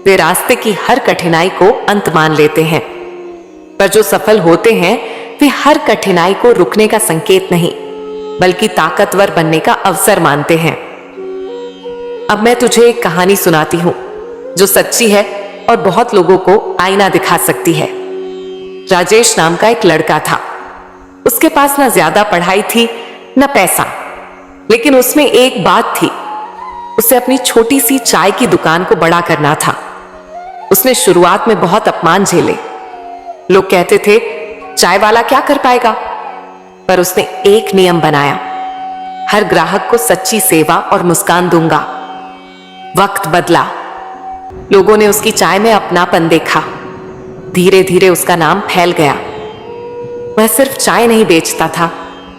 S1: वे रास्ते की हर कठिनाई को अंत मान लेते हैं, पर जो सफल होते हैं वे हर कठिनाई को रुकने का संकेत नहीं, बल्कि ताकतवर बनने का अवसर मानते हैं। अब मैं तुझे एक कहानी सुनाती हूं जो सच्ची है और बहुत लोगों को आईना दिखा सकती है। राजेश नाम का एक लड़का था। उसके पास ना ज्यादा पढ़ाई थी न पैसा, लेकिन उसमें एक बात थी, उसे अपनी छोटी सी चाय की दुकान को बड़ा करना था। उसने शुरुआत में बहुत अपमान झेले। लोग कहते थे, चाय वाला क्या कर पाएगा, पर उसने एक नियम बनाया, हर ग्राहक को सच्ची सेवा और मुस्कान दूंगा। वक्त बदला, लोगों ने उसकी चाय में अपनापन देखा। धीरे धीरे उसका नाम फैल गया। वह सिर्फ चाय नहीं बेचता था,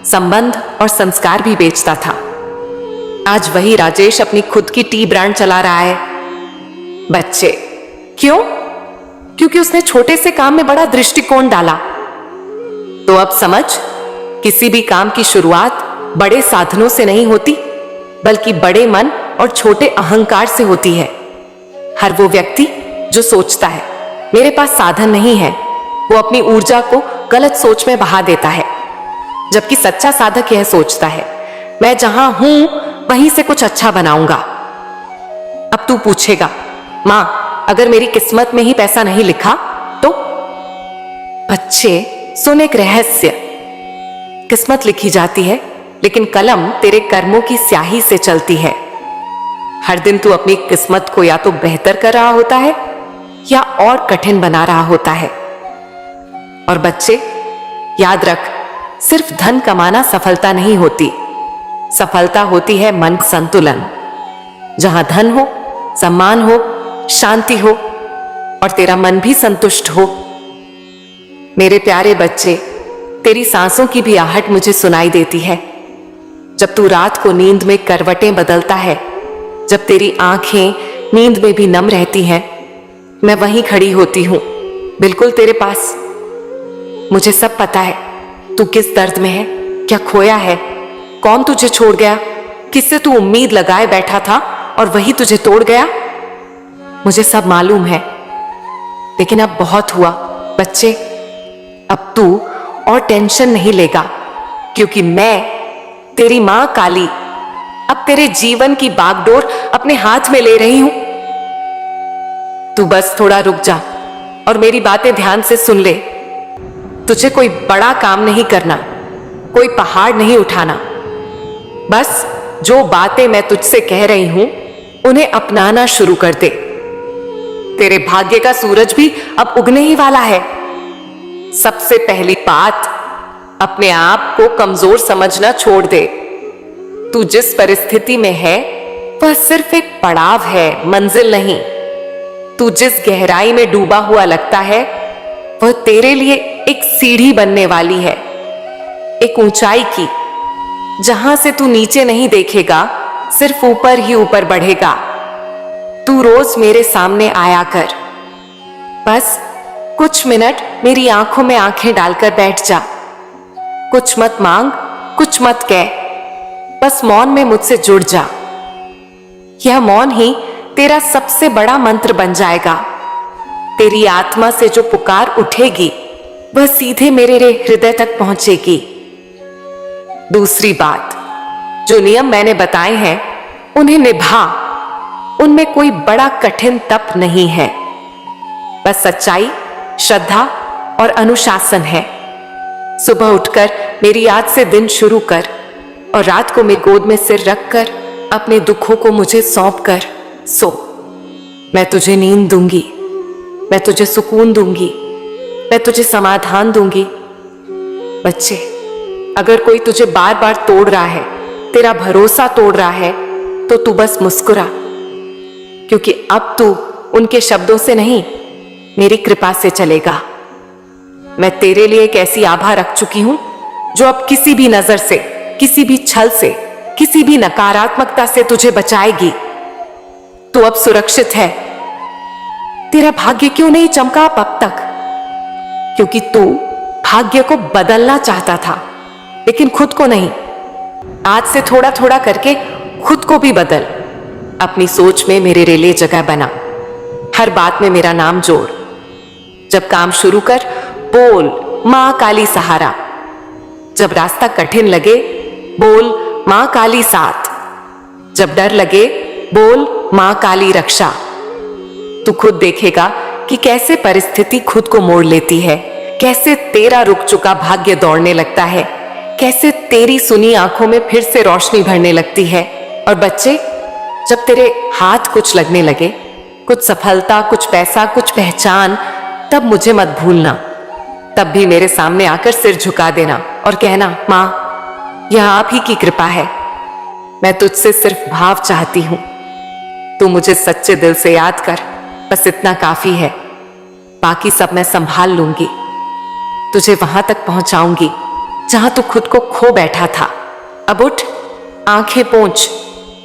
S1: संबंध और संस्कार भी बेचता था। आज वही राजेश अपनी खुद की टी ब्रांड चला रहा है। बच्चे, क्यों? क्योंकि उसने छोटे से काम में बड़ा दृष्टिकोण डाला। तो अब समझ, किसी भी काम की शुरुआत बड़े साधनों से नहीं होती, बल्कि बड़े मन और छोटे अहंकार से होती है। हर वो व्यक्ति जो सोचता है मेरे पास साधन नहीं है, वो अपनी ऊर्जा को गलत सोच में बहा देता है, जबकि सच्चा साधक यह सोचता है, मैं जहां हूं वहीं से कुछ अच्छा बनाऊंगा। अब तू पूछेगा, मां, अगर मेरी किस्मत में ही पैसा नहीं लिखा तो? बच्चे, सुन एक रहस्य, किस्मत लिखी जाती है, लेकिन कलम तेरे कर्मों की स्याही से चलती है। हर दिन तू अपनी किस्मत को या तो बेहतर कर रहा होता है या और कठिन बना रहा होता है। और बच्चे, याद रख, सिर्फ धन कमाना सफलता नहीं होती। सफलता होती है मन संतुलन। जहां धन हो, सम्मान हो, शांति हो और तेरा मन भी संतुष्ट हो। मेरे प्यारे बच्चे, तेरी सांसों की भी आहट मुझे सुनाई देती है। जब तू रात को नींद में करवटें बदलता है, जब तेरी आंखें नींद में भी नम रहती हैं, मैं वहीं खड़ी होती हूं, बिल्कुल तेरे पास। मुझे सब पता है तू किस दर्द में है, क्या खोया है, कौन तुझे छोड़ गया, किससे तू उम्मीद लगाए बैठा था और वही तुझे तोड़ गया। मुझे सब मालूम है, लेकिन अब बहुत हुआ बच्चे। अब तू और टेंशन नहीं लेगा, क्योंकि मैं तेरी मां काली अब तेरे जीवन की बागडोर अपने हाथ में ले रही हूं। तू बस थोड़ा रुक जा और मेरी बातें ध्यान से सुन ले। तुझे कोई बड़ा काम नहीं करना, कोई पहाड़ नहीं उठाना। बस जो बातें मैं तुझसे कह रही हूं उन्हें अपनाना शुरू कर दे। तेरे भाग्य का सूरज भी अब उगने ही वाला है। सबसे पहली बात, अपने आप को कमजोर समझना छोड़ दे। तू जिस परिस्थिति में है वह सिर्फ एक पड़ाव है, मंजिल नहीं। तू जिस गहराई में डूबा हुआ लगता है वह तेरे लिए एक सीढ़ी बनने वाली है, एक ऊंचाई की, जहां से तू नीचे नहीं देखेगा, सिर्फ ऊपर ही ऊपर बढ़ेगा। तू रोज मेरे सामने आया कर। बस कुछ मिनट मेरी आंखों में आंखें डालकर बैठ जा। कुछ मत मांग, कुछ मत कह, बस मौन में मुझसे जुड़ जा। यह मौन ही तेरा सबसे बड़ा मंत्र बन जाएगा। तेरी आत्मा से जो पुकार उठेगी वह सीधे मेरे हृदय तक पहुंचेगी। दूसरी बात, जो नियम मैंने बताए हैं उन्हें निभा। उनमें कोई बड़ा कठिन तप नहीं है, बस सच्चाई, श्रद्धा और अनुशासन है। सुबह उठकर मेरी याद से दिन शुरू कर और रात को मेरी गोद में सिर रखकर अपने दुखों को मुझे सौंप कर सो। मैं तुझे नींद दूंगी, मैं तुझे सुकून दूंगी, मैं तुझे समाधान दूंगी। बच्चे, अगर कोई तुझे बार बार तोड़ रहा है, तेरा भरोसा तोड़ रहा है, तो तू बस मुस्कुरा, क्योंकि अब तू उनके शब्दों से नहीं, मेरी कृपा से चलेगा। मैं तेरे लिए एक ऐसी आभा रख चुकी हूं जो अब किसी भी नजर से, किसी भी छल से, किसी भी नकारात्मकता से तुझे बचाएगी। तू अब सुरक्षित है। तेरा भाग्य क्यों नहीं चमका अब तक? क्योंकि तू भाग्य को बदलना चाहता था, लेकिन खुद को नहीं। आज से थोड़ा थोड़ा करके खुद को भी बदल। अपनी सोच में मेरे लिए जगह बना, हर बात में मेरा नाम जोड़। जब काम शुरू कर, बोल मां काली सहारा। जब रास्ता कठिन लगे, बोल मां काली साथ। जब डर लगे, बोल मां काली रक्षा। तू खुद देखेगा कि कैसे परिस्थिति खुद को मोड़ लेती है, कैसे तेरा रुक चुका भाग्य दौड़ने लगता है, कैसे तेरी सुनी आंखों में फिर से रोशनी भरने लगती है। और बच्चे, जब तेरे हाथ कुछ लगने लगे, कुछ सफलता, कुछ पैसा, कुछ पहचान, तब मुझे मत भूलना। तब भी मेरे सामने आकर सिर झुका देना और कहना, मां, यह आप ही की कृपा है। मैं तुझसे सिर्फ भाव चाहती हूं। तू मुझे सच्चे दिल से याद कर, बस इतना काफी है। बाकी सब मैं संभाल लूंगी। तुझे वहां तक पहुंचाऊंगी जहां तू खुद को खो बैठा था। अब उठ, आंखें पोंछ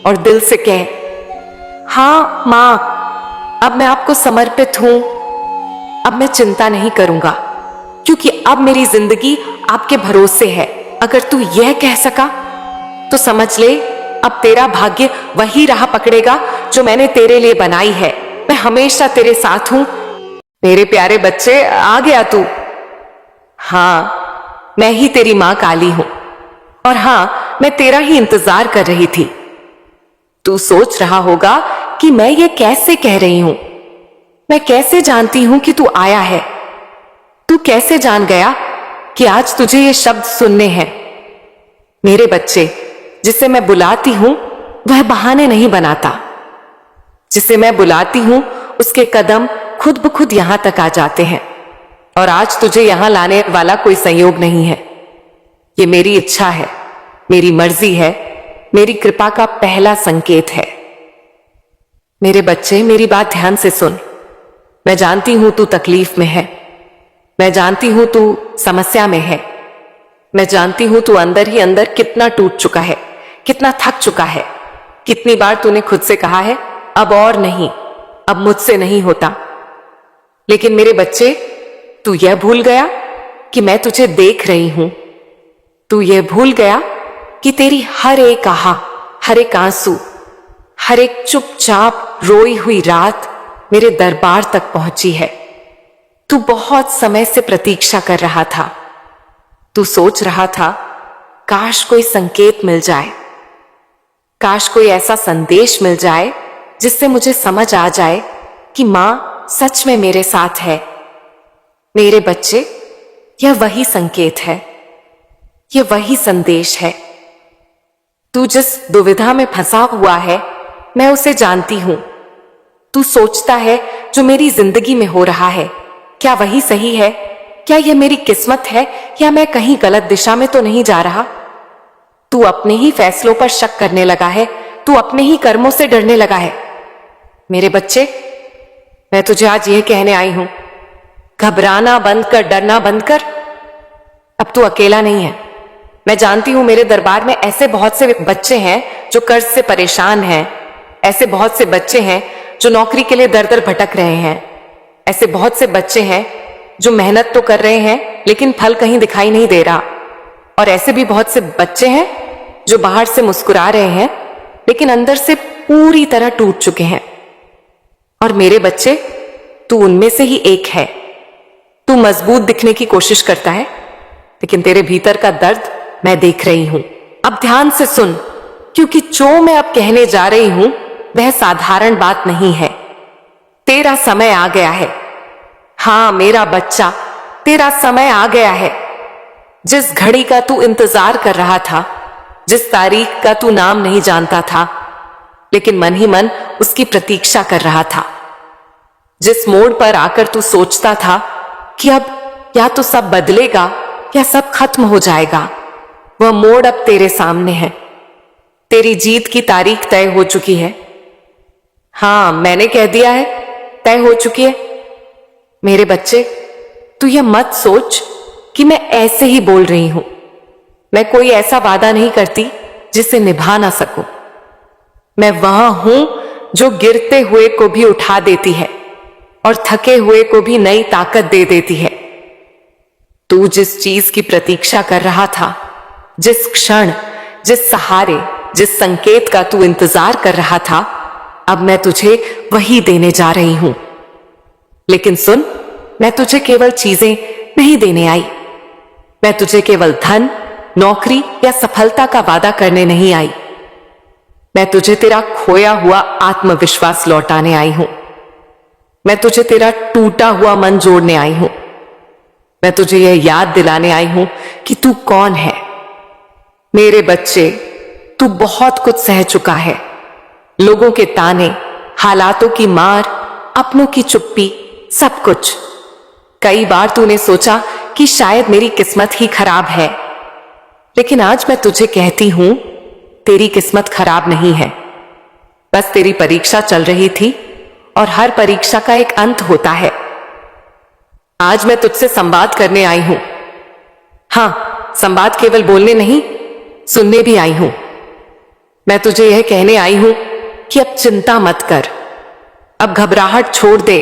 S1: और दिल से कह, हाँ मां, अब मैं आपको समर्पित हूं। अब मैं चिंता नहीं करूंगा, क्योंकि अब मेरी जिंदगी आपके भरोसे है। अगर तू यह कह सका तो समझ ले, अब तेरा भाग्य वही राह पकड़ेगा जो मैंने तेरे लिए बनाई है। मैं हमेशा तेरे साथ हूं। मेरे प्यारे बच्चे, आ गया तू? हाँ, मैं ही तेरी मां काली हूं, और हां, मैं तेरा ही इंतजार कर रही थी। तू सोच रहा होगा कि मैं ये कैसे कह रही हूं, मैं कैसे जानती हूं कि तू आया है। तू कैसे जान गया कि आज तुझे ये शब्द सुनने हैं? मेरे बच्चे, जिसे मैं बुलाती हूं वह बहाने नहीं बनाता, जिसे मैं बुलाती हूं उसके कदम खुद ब खुद यहां तक आ जाते हैं। और आज तुझे यहां लाने वाला कोई संयोग नहीं है। ये मेरी इच्छा है, मेरी मर्जी है, मेरी कृपा का पहला संकेत है। मेरे बच्चे, मेरी बात ध्यान से सुन। मैं जानती हूं तू तकलीफ में है, मैं जानती हूं तू समस्या में है, मैं जानती हूं तू अंदर ही अंदर कितना टूट चुका है, कितना थक चुका है। कितनी बार तूने खुद से कहा है अब और नहीं, अब मुझसे नहीं होता। लेकिन मेरे बच्चे, तू यह भूल गया कि मैं तुझे देख रही हूं। तू यह भूल गया कि तेरी हर एक आह, हर एक आंसू, हर एक चुपचाप रोई हुई रात मेरे दरबार तक पहुंची है। तू बहुत समय से प्रतीक्षा कर रहा था। तू सोच रहा था काश कोई संकेत मिल जाए, काश कोई ऐसा संदेश मिल जाए जिससे मुझे समझ आ जाए कि मां सच में मेरे साथ है। मेरे बच्चे, यह वही संकेत है, यह वही संदेश है। तू जिस दुविधा में फंसा हुआ है मैं उसे जानती हूं। तू सोचता है जो मेरी जिंदगी में हो रहा है क्या वही सही है? क्या यह मेरी किस्मत है या मैं कहीं गलत दिशा में तो नहीं जा रहा? तू अपने ही फैसलों पर शक करने लगा है, तू अपने ही कर्मों से डरने लगा है। मेरे बच्चे, मैं तुझे आज यह कहने आई हूं, घबराना बंद कर, डरना बंद कर। अब तू अकेला नहीं है। मैं जानती हूं मेरे दरबार में ऐसे बहुत से बच्चे हैं जो कर्ज से परेशान हैं, ऐसे बहुत से बच्चे हैं जो नौकरी के लिए दर दर भटक रहे हैं, ऐसे बहुत से बच्चे हैं जो मेहनत तो कर रहे हैं लेकिन फल कहीं दिखाई नहीं दे रहा, और ऐसे भी बहुत से बच्चे हैं जो बाहर से मुस्कुरा रहे हैं लेकिन अंदर से पूरी तरह टूट चुके हैं। और मेरे बच्चे, तू उनमें से ही एक है। तू मजबूत दिखने की कोशिश करता है लेकिन तेरे भीतर का दर्द मैं देख रही हूं। अब ध्यान से सुन, क्योंकि जो मैं अब कहने जा रही हूं वह साधारण बात नहीं है। तेरा समय आ गया है। हां मेरा बच्चा, तेरा समय आ गया है। जिस घड़ी का तू इंतजार कर रहा था, जिस तारीख का तू नाम नहीं जानता था लेकिन मन ही मन उसकी प्रतीक्षा कर रहा था, जिस मोड़ पर आकर तू सोचता था कि अब या तो सब बदलेगा या सब खत्म हो जाएगा, वह मोड़ अब तेरे सामने है। तेरी जीत की तारीख तय हो चुकी है। हां, मैंने कह दिया है, तय हो चुकी है। मेरे बच्चे, तू यह मत सोच कि मैं ऐसे ही बोल रही हूं। मैं कोई ऐसा वादा नहीं करती जिसे निभा ना सकूं। मैं वह हूं जो गिरते हुए को भी उठा देती है और थके हुए को भी नई ताकत दे देती है। तू जिस चीज की प्रतीक्षा कर रहा था, जिस क्षण, जिस सहारे, जिस संकेत का तू इंतजार कर रहा था, अब मैं तुझे वही देने जा रही हूं। लेकिन सुन, मैं तुझे केवल चीजें नहीं देने आई। मैं तुझे केवल धन, नौकरी या सफलता का वादा करने नहीं आई। मैं तुझे तेरा खोया हुआ आत्मविश्वास लौटाने आई हूं। मैं तुझे तेरा टूटा हुआ मन जोड़ने आई हूं। मैं तुझे यह याद दिलाने आई हूं कि तू कौन है। मेरे बच्चे, तू बहुत कुछ सह चुका है। लोगों के ताने, हालातों की मार, अपनों की चुप्पी, सब कुछ। कई बार तूने सोचा कि शायद मेरी किस्मत ही खराब है, लेकिन आज मैं तुझे कहती हूं, तेरी किस्मत खराब नहीं है। बस तेरी परीक्षा चल रही थी और हर परीक्षा का एक अंत होता है। आज मैं तुझसे संवाद करने आई हूं। हां, संवाद केवल बोलने नहीं, सुनने भी आई हूं। मैं तुझे यह कहने आई हूं कि अब चिंता मत कर, अब घबराहट छोड़ दे,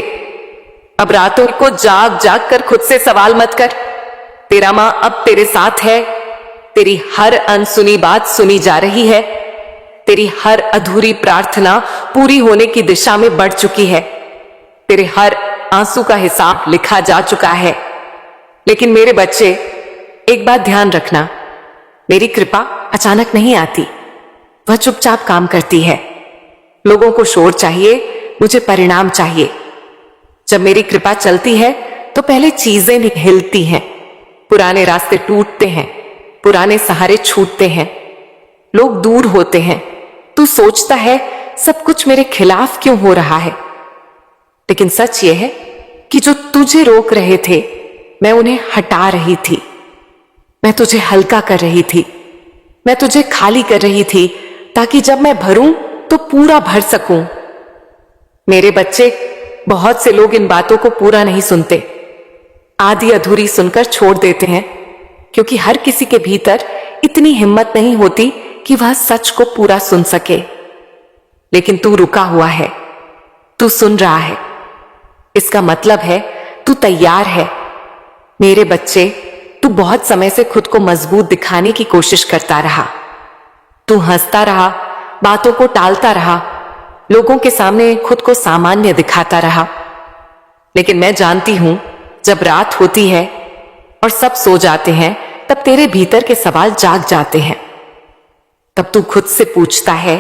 S1: अब रातों को जाग जाग कर खुद से सवाल मत कर। तेरा मां अब तेरे साथ है। तेरी हर अनसुनी बात सुनी जा रही है। तेरी हर अधूरी प्रार्थना पूरी होने की दिशा में बढ़ चुकी है। तेरे हर आंसू का हिसाब लिखा जा चुका है। लेकिन मेरे बच्चे, एक बात ध्यान रखना, मेरी कृपा अचानक नहीं आती, वह चुपचाप काम करती है। लोगों को शोर चाहिए, मुझे परिणाम चाहिए। जब मेरी कृपा चलती है तो पहले चीजें हिलती हैं, पुराने रास्ते टूटते हैं, पुराने सहारे छूटते हैं, लोग दूर होते हैं। तू सोचता है सब कुछ मेरे खिलाफ क्यों हो रहा है। लेकिन सच यह है कि जो तुझे रोक रहे थे, मैं उन्हें हटा रही थी। मैं तुझे हल्का कर रही थी, मैं तुझे खाली कर रही थी, ताकि जब मैं भरूं तो पूरा भर सकूं। मेरे बच्चे, बहुत से लोग इन बातों को पूरा नहीं सुनते, आधी अधूरी सुनकर छोड़ देते हैं, क्योंकि हर किसी के भीतर इतनी हिम्मत नहीं होती कि वह सच को पूरा सुन सके। लेकिन तू रुका हुआ है, तू सुन रहा है, इसका मतलब है तू तैयार है। मेरे बच्चे, तू बहुत समय से खुद को मजबूत दिखाने की कोशिश करता रहा। तू हंसता रहा, बातों को टालता रहा, लोगों के सामने खुद को सामान्य दिखाता रहा। लेकिन मैं जानती हूं, जब रात होती है और सब सो जाते हैं, तब तेरे भीतर के सवाल जाग जाते हैं। तब तू खुद से पूछता है,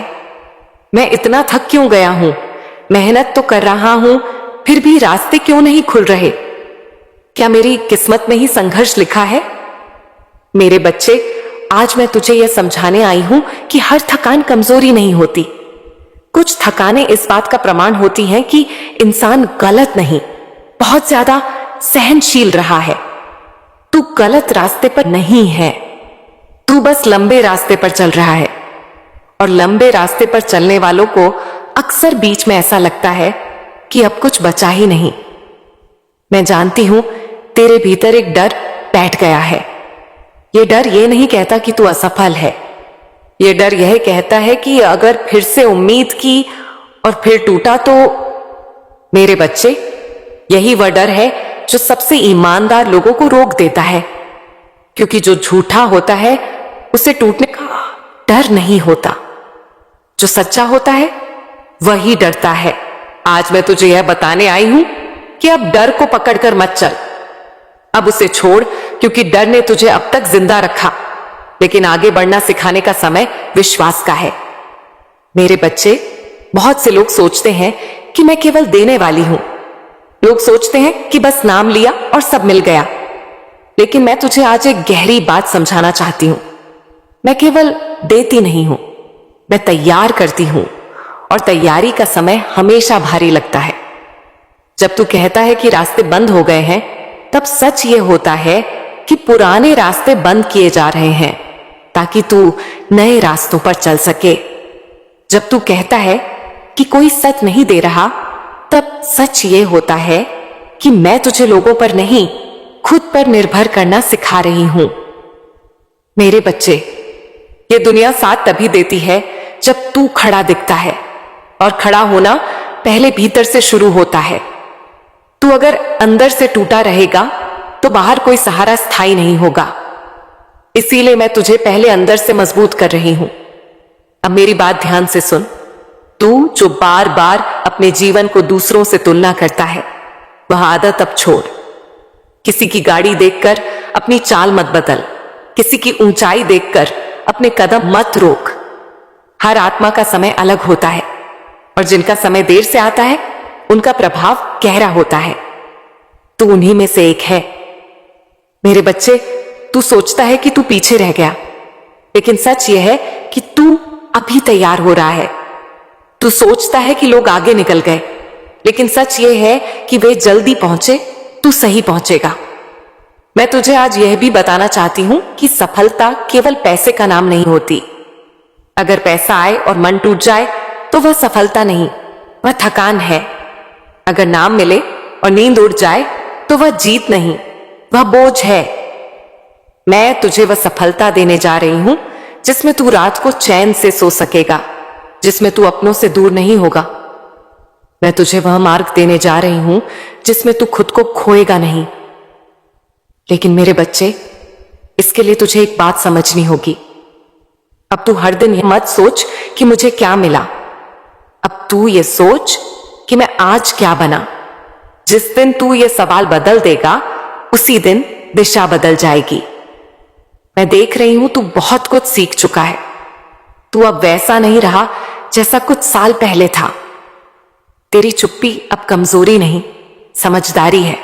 S1: मैं इतना थक क्यों गया हूं? मेहनत तो कर रहा हूं, फिर भी रास्ते क्यों नहीं खुल रहे? क्या मेरी किस्मत में ही संघर्ष लिखा है? मेरे बच्चे, आज मैं तुझे यह समझाने आई हूं कि हर थकान कमजोरी नहीं होती। कुछ थकानें इस बात का प्रमाण होती हैं कि इंसान गलत नहीं, बहुत ज्यादा सहनशील रहा है। तू गलत रास्ते पर नहीं है, तू बस लंबे रास्ते पर चल रहा है। और लंबे रास्ते पर चलने वालों को अक्सर बीच में ऐसा लगता है कि अब कुछ बचा ही नहीं। मैं जानती हूं, तेरे भीतर एक डर बैठ गया है। यह डर यह नहीं कहता कि तू असफल है, यह डर यह कहता है कि अगर फिर से उम्मीद की और फिर टूटा तो। मेरे बच्चे, यही वह डर है जो सबसे ईमानदार लोगों को रोक देता है, क्योंकि जो झूठा होता है उसे टूटने का डर नहीं होता। जो सच्चा होता है वही डरता है। आज मैं तुझे यह बताने आई हूं कि अब डर को पकड़कर मत चल, अब उसे छोड़, क्योंकि डर ने तुझे अब तक जिंदा रखा। लेकिन आगे बढ़ना सिखाने का समय विश्वास का है। मेरे बच्चे, बहुत से लोग सोचते हैं कि मैं केवल देने वाली हूं। लोग सोचते हैं कि बस नाम लिया और सब मिल गया। लेकिन मैं तुझे आज एक गहरी बात समझाना चाहती हूं। मैं केवल देती नहीं हूं, मैं तैयार करती हूं। और तैयारी का समय हमेशा भारी लगता है। जब तू कहता है कि रास्ते बंद हो गए हैं, तब सच ये होता है कि पुराने रास्ते बंद किए जा रहे हैं, ताकि तू नए रास्तों पर चल सके। जब तू कहता है कि कोई सच नहीं दे रहा, तब सच ये होता है कि मैं तुझे लोगों पर नहीं, खुद पर निर्भर करना सिखा रही हूं। मेरे बच्चे, ये दुनिया साथ तभी देती है जब तू खड़ा दिखता है, और खड़ा होना पहले भीतर से शुरू होता है। तू अगर अंदर से टूटा रहेगा तो बाहर कोई सहारा स्थायी नहीं होगा। इसीलिए मैं तुझे पहले अंदर से मजबूत कर रही हूं। अब मेरी बात ध्यान से सुन। तू जो बार बार अपने जीवन को दूसरों से तुलना करता है, वह आदत अब छोड़। किसी की गाड़ी देखकर अपनी चाल मत बदल, किसी की ऊंचाई देखकर अपने कदम मत रोक। हर आत्मा का समय अलग होता है, और जिनका समय देर से आता है उनका प्रभाव गहरा होता है। तू उन्हीं में से एक है। मेरे बच्चे, तू सोचता है कि तू पीछे रह गया, लेकिन सच यह है कि तू अभी तैयार हो रहा है। तू सोचता है कि लोग आगे निकल गए, लेकिन सच यह है कि वे जल्दी पहुंचे, तू सही पहुंचेगा। मैं तुझे आज यह भी बताना चाहती हूं कि सफलता केवल पैसे का नाम नहीं होती। अगर पैसा आए और मन टूट जाए तो वह सफलता नहीं, वह थकान है। अगर नाम मिले और नींद उड़ जाए तो वह जीत नहीं, वह बोझ है। मैं तुझे वह सफलता देने जा रही हूं जिसमें तू रात को चैन से सो सकेगा, जिसमें तू अपनों से दूर नहीं होगा। मैं तुझे वह मार्ग देने जा रही हूं जिसमें तू खुद को खोएगा नहीं। लेकिन मेरे बच्चे, इसके लिए तुझे एक बात समझनी होगी। अब तू हर दिन यह मत सोच कि मुझे क्या मिला, अब तू ये सोच कि मैं आज क्या बना। जिस दिन तू ये सवाल बदल देगा, उसी दिन दिशा बदल जाएगी। मैं देख रही हूं तू बहुत कुछ सीख चुका है। तू अब वैसा नहीं रहा जैसा कुछ साल पहले था। तेरी चुप्पी अब कमजोरी नहीं, समझदारी है।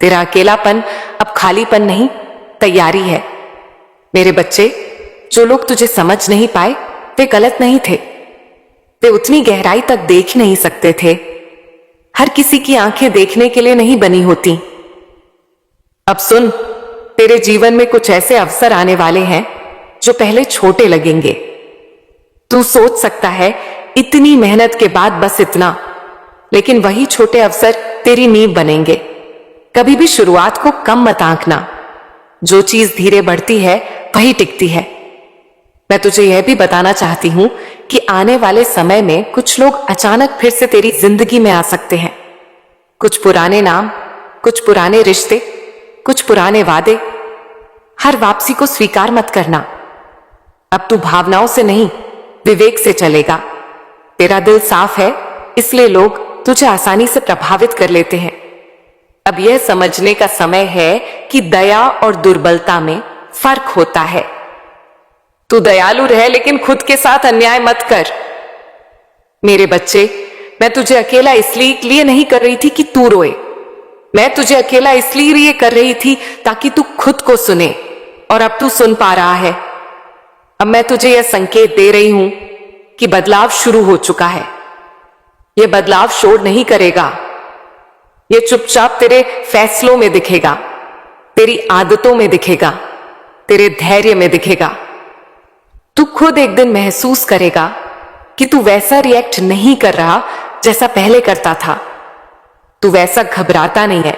S1: तेरा अकेलापन अब खालीपन नहीं, तैयारी है। मेरे बच्चे, जो लोग तुझे समझ नहीं पाए वे गलत नहीं थे, वे उतनी गहराई तक देख नहीं सकते थे। हर किसी की आंखें देखने के लिए नहीं बनी होती। अब सुन, तेरे जीवन में कुछ ऐसे अवसर आने वाले हैं जो पहले छोटे लगेंगे। तू सोच सकता है इतनी मेहनत के बाद बस इतना, लेकिन वही छोटे अवसर तेरी नींव बनेंगे। कभी भी शुरुआत को कम मत आंकना। जो चीज धीरे बढ़ती है वही टिकती है। मैं तुझे यह भी बताना चाहती हूं कि आने वाले समय में कुछ लोग अचानक फिर से तेरी जिंदगी में आ सकते हैं। कुछ पुराने नाम, कुछ पुराने रिश्ते, कुछ पुराने वादे। हर वापसी को स्वीकार मत करना। अब तू भावनाओं से नहीं, विवेक से चलेगा। तेरा दिल साफ है, इसलिए लोग तुझे आसानी से प्रभावित कर लेते हैं। अब यह समझने का समय है कि दया और दुर्बलता में फर्क होता है। तू दयालु रह, लेकिन खुद के साथ अन्याय मत कर। मेरे बच्चे, मैं तुझे अकेला इसलिए नहीं कर रही थी कि तू रोए। मैं तुझे अकेला इसलिए कर रही थी ताकि तू खुद को सुने, और अब तू सुन पा रहा है। अब मैं तुझे यह संकेत दे रही हूं कि बदलाव शुरू हो चुका है। यह बदलाव शोर नहीं करेगा। यह चुपचाप तेरे फैसलों में दिखेगा, तेरी आदतों में दिखेगा, तेरे धैर्य में दिखेगा। तू खुद एक दिन महसूस करेगा कि तू वैसा रिएक्ट नहीं कर रहा जैसा पहले करता था। तू वैसा घबराता नहीं है,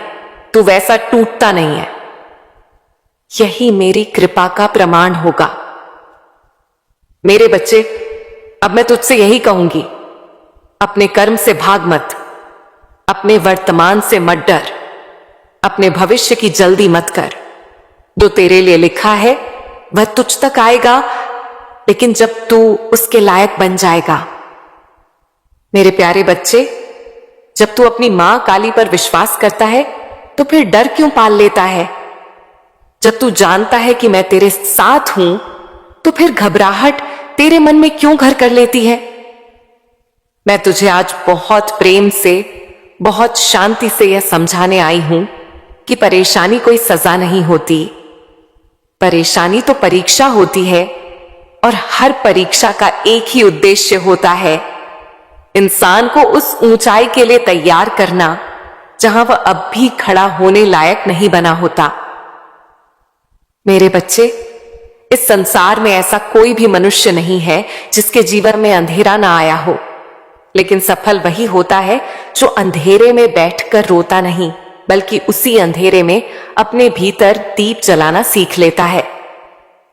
S1: तू वैसा टूटता नहीं है। यही मेरी कृपा का प्रमाण होगा। मेरे बच्चे, अब मैं तुझसे यही कहूंगी, अपने कर्म से भाग मत, अपने वर्तमान से मत डर, अपने भविष्य की जल्दी मत कर। जो तेरे लिए लिखा है वह तुझ तक आएगा, लेकिन जब तू उसके लायक बन जाएगा। मेरे प्यारे बच्चे, जब तू अपनी मां काली पर विश्वास करता है तो फिर डर क्यों पाल लेता है? जब तू जानता है कि मैं तेरे साथ हूं तो फिर घबराहट तेरे मन में क्यों घर कर लेती है? मैं तुझे आज बहुत प्रेम से, बहुत शांति से यह समझाने आई हूं कि परेशानी कोई सजा नहीं होती। परेशानी तो परीक्षा होती है, और हर परीक्षा का एक ही उद्देश्य होता है, इंसान को उस ऊंचाई के लिए तैयार करना जहां वह अब भी खड़ा होने लायक नहीं बना होता। मेरे बच्चे, इस संसार में ऐसा कोई भी मनुष्य नहीं है जिसके जीवन में अंधेरा ना आया हो, लेकिन सफल वही होता है जो अंधेरे में बैठकर रोता नहीं, बल्कि उसी अंधेरे में अपने भीतर दीप जलाना सीख लेता है।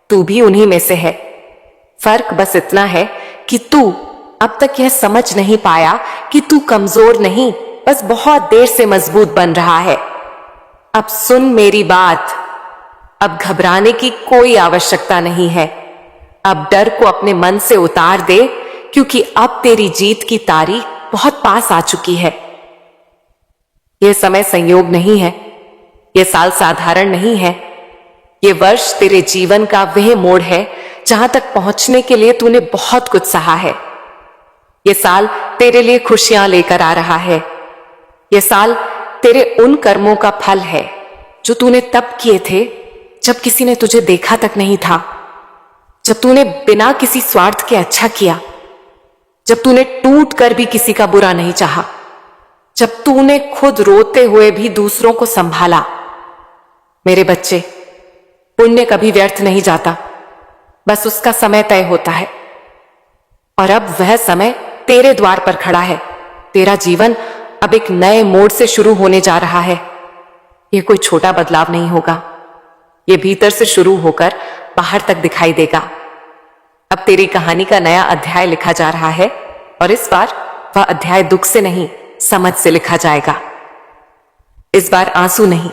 S1: तू भी उन्हीं में से है। फर्क बस इतना है कि तू अब तक यह समझ नहीं पाया कि तू कमजोर नहीं, बस बहुत देर से मजबूत बन रहा है। अब सुन मेरी बात, अब घबराने की कोई आवश्यकता नहीं है। अब डर को अपने मन से उतार दे, क्योंकि अब तेरी जीत की तारीख बहुत पास आ चुकी है। यह समय संयोग नहीं है, यह साल साधारण नहीं है। यह वर्ष तेरे जीवन का वह मोड़ है जहां तक पहुंचने के लिए तूने बहुत कुछ सहा है। यह साल तेरे लिए खुशियां लेकर आ रहा है। यह साल तेरे उन कर्मों का फल है जो तूने तब किए थे जब किसी ने तुझे देखा तक नहीं था, जब तूने बिना किसी स्वार्थ के अच्छा किया, जब तूने टूट कर भी किसी का बुरा नहीं चाहा, जब तूने खुद रोते हुए भी दूसरों को संभाला। मेरे बच्चे, पुण्य कभी व्यर्थ नहीं जाता, बस उसका समय तय होता है। और अब वह समय तेरे द्वार पर खड़ा है। तेरा जीवन अब एक नए मोड़ से शुरू होने जा रहा है। यह कोई छोटा बदलाव नहीं होगा, यह भीतर से शुरू होकर बाहर तक दिखाई देगा। अब तेरी कहानी का नया अध्याय लिखा जा रहा है, और इस बार वह अध्याय दुख से नहीं, समझ से लिखा जाएगा। इस बार आंसू नहीं,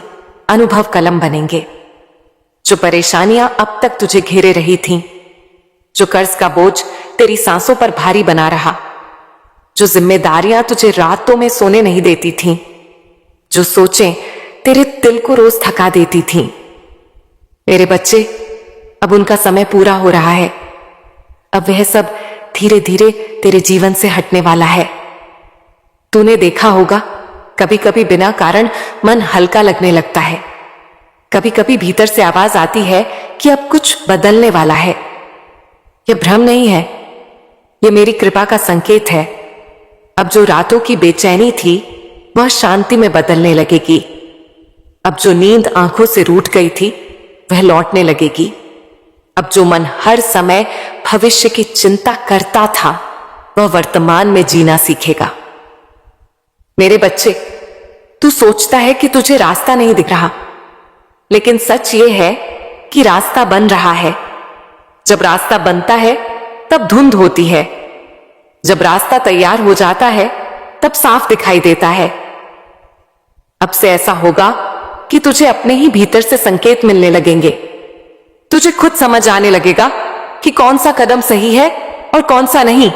S1: अनुभव कलम बनेंगे। जो परेशानियां अब तक तुझे घेरे रही थीं, जो कर्ज का बोझ तेरी सांसों पर भारी बना रहा, जो जिम्मेदारियां तुझे रातों में सोने नहीं देती थीं, जो सोचें तेरे दिल को रोज थका देती थीं, मेरे बच्चे, अब उनका समय पूरा हो रहा है। अब वह सब धीरे धीरे तेरे जीवन से हटने वाला है। तूने देखा होगा, कभी कभी बिना कारण मन हल्का लगने लगता है। कभी कभी भीतर से आवाज आती है कि अब कुछ बदलने वाला है। यह भ्रम नहीं है, ये मेरी कृपा का संकेत है। अब जो रातों की बेचैनी थी वह शांति में बदलने लगेगी। अब जो नींद आंखों से रूठ गई थी वह लौटने लगेगी। अब जो मन हर समय भविष्य की चिंता करता था वह वर्तमान में जीना सीखेगा। मेरे बच्चे, तू सोचता है कि तुझे रास्ता नहीं दिख रहा, लेकिन सच ये है कि रास्ता बन रहा है। जब रास्ता बनता है तब धुंध होती है, जब रास्ता तैयार हो जाता है तब साफ दिखाई देता है। अब से ऐसा होगा कि तुझे अपने ही भीतर से संकेत मिलने लगेंगे। तुझे खुद समझ आने लगेगा कि कौन सा कदम सही है और कौन सा नहीं।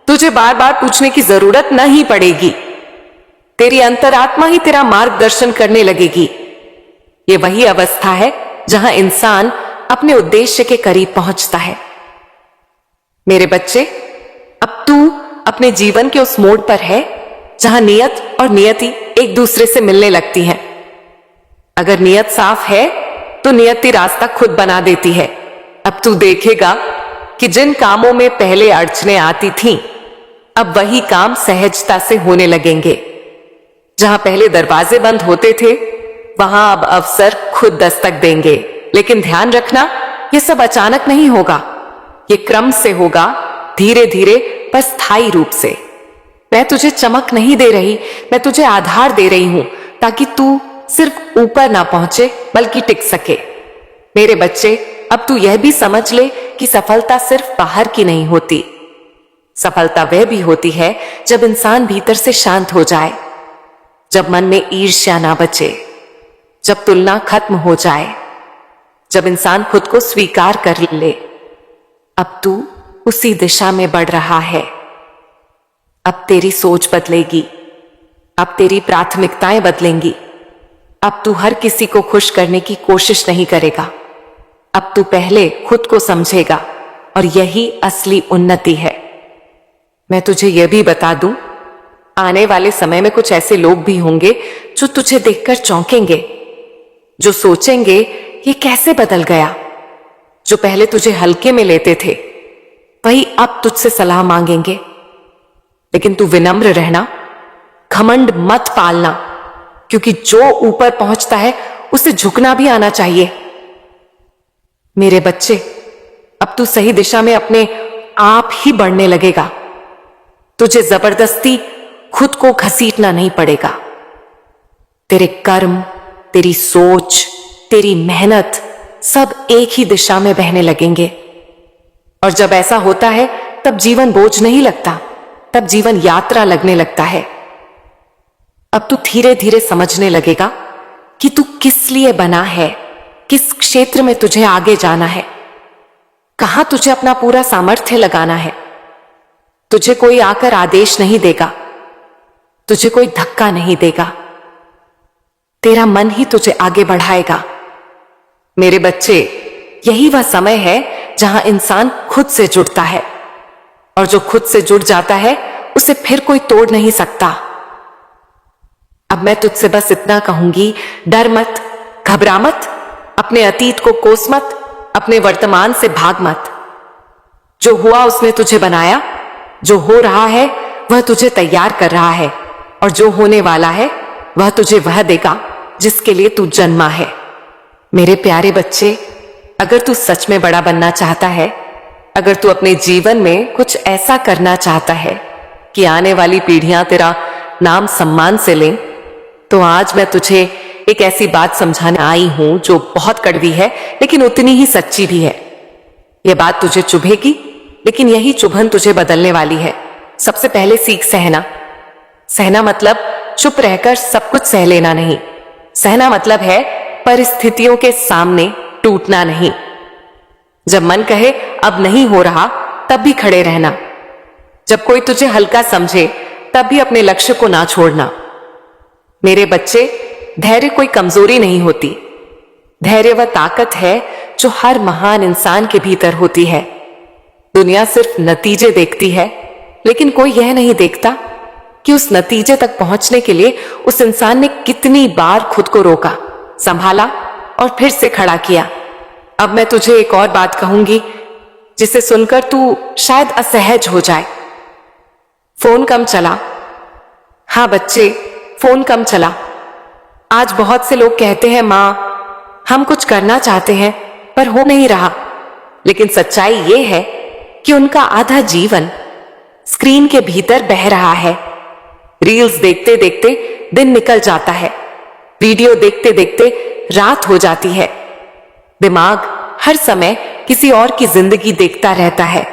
S1: तुझे बार बार पूछने की जरूरत नहीं पड़ेगी। तेरी अंतरात्मा ही तेरा मार्गदर्शन करने लगेगी। यह वही अवस्था है जहां इंसान अपने उद्देश्य के करीब पहुंचता है। मेरे बच्चे, अब तू अपने जीवन के उस मोड़ पर है जहां नियत और नियति एक दूसरे से मिलने लगती हैं। अगर नियत साफ है तो नियति रास्ता खुद बना देती है। अब तू देखेगा कि जिन कामों में पहले अड़चने आती थीं, अब वही काम सहजता से होने लगेंगे। जहां पहले दरवाजे बंद होते थे वहां अब अवसर खुद दस्तक देंगे। लेकिन ध्यान रखना, यह सब अचानक नहीं होगा, यह क्रम से होगा, धीरे धीरे पर स्थायी रूप से। मैं तुझे चमक नहीं दे रही, मैं तुझे आधार दे रही हूं ताकि तू सिर्फ ऊपर ना पहुंचे बल्कि टिक सके। मेरे बच्चे, अब तू यह भी समझ ले कि सफलता सिर्फ बाहर की नहीं होती। सफलता वह भी होती है जब इंसान भीतर से शांत हो जाए, जब मन में ईर्ष्या ना बचे, जब तुलना खत्म हो जाए, जब इंसान खुद को स्वीकार कर ले। अब तू उसी दिशा में बढ़ रहा है। अब तेरी सोच बदलेगी, अब तेरी प्राथमिकताएं बदलेंगी। अब तू हर किसी को खुश करने की कोशिश नहीं करेगा। अब तू पहले खुद को समझेगा और यही असली उन्नति है। मैं तुझे यह भी बता दूं, आने वाले समय में कुछ ऐसे लोग भी होंगे जो तुझे देखकर चौंकेंगे, जो सोचेंगे ये कैसे बदल गया। जो पहले तुझे हल्के में लेते थे वही अब तुझसे सलाह मांगेंगे। लेकिन तू विनम्र रहना, घमंड मत पालना, क्योंकि जो ऊपर पहुंचता है उसे झुकना भी आना चाहिए। मेरे बच्चे, अब तू सही दिशा में अपने आप ही बढ़ने लगेगा। तुझे जबरदस्ती खुद को घसीटना नहीं पड़ेगा। तेरे कर्म, तेरी सोच, तेरी मेहनत सब एक ही दिशा में बहने लगेंगे। और जब ऐसा होता है तब जीवन बोझ नहीं लगता, तब जीवन यात्रा लगने लगता है। अब तू धीरे धीरे समझने लगेगा कि तू किस लिए बना है, किस क्षेत्र में तुझे आगे जाना है, कहां तुझे अपना पूरा सामर्थ्य लगाना है। तुझे कोई आकर आदेश नहीं देगा, तुझे कोई धक्का नहीं देगा, तेरा मन ही तुझे आगे बढ़ाएगा। मेरे बच्चे, यही वह समय है जहां इंसान खुद से जुड़ता है, और जो खुद से जुड़ जाता है उसे फिर कोई तोड़ नहीं सकता। अब मैं तुझसे बस इतना कहूंगी, डर मत, घबरा मत, अपने अतीत को कोस मत, अपने वर्तमान से भाग मत। जो हुआ उसने तुझे बनाया, जो हो रहा है वह तुझे तैयार कर रहा है, और जो होने वाला है वह तुझे वह देगा जिसके लिए तू जन्मा है। मेरे प्यारे बच्चे, अगर तू सच में बड़ा बनना चाहता है, अगर तू अपने जीवन में कुछ ऐसा करना चाहता है कि आने वाली पीढ़ियां तेरा नाम सम्मान से लें, तो आज मैं तुझे एक ऐसी बात समझाने आई हूं जो बहुत कड़वी है लेकिन उतनी ही सच्ची भी है। यह बात तुझे चुभेगी, लेकिन यही चुभन तुझे बदलने वाली है। सबसे पहले सीख सहना। सहना मतलब चुप रहकर सब कुछ सह लेना नहीं। सहना मतलब है परिस्थितियों के सामने टूटना नहीं। जब मन कहे अब नहीं हो रहा, तब भी खड़े रहना। जब कोई तुझे हल्का समझे, तब भी अपने लक्ष्य को ना छोड़ना। मेरे बच्चे, धैर्य कोई कमजोरी नहीं होती। धैर्य वह ताकत है जो हर महान इंसान के भीतर होती है। दुनिया सिर्फ नतीजे देखती है, लेकिन कोई यह नहीं देखता कि उस नतीजे तक पहुंचने के लिए उस इंसान ने कितनी बार खुद को रोका, संभाला और फिर से खड़ा किया। अब मैं तुझे एक और बात कहूंगी जिसे सुनकर तू शायद असहज हो जाए। फोन कम चला। हाँ बच्चे, फोन कम चला। आज बहुत से लोग कहते हैं मां, हम कुछ करना चाहते हैं पर हो नहीं रहा, लेकिन सच्चाई यह है कि उनका आधा जीवन स्क्रीन के भीतर बह रहा है। रील्स देखते देखते दिन निकल जाता है, वीडियो देखते देखते रात हो जाती है। दिमाग हर समय किसी और की जिंदगी देखता रहता है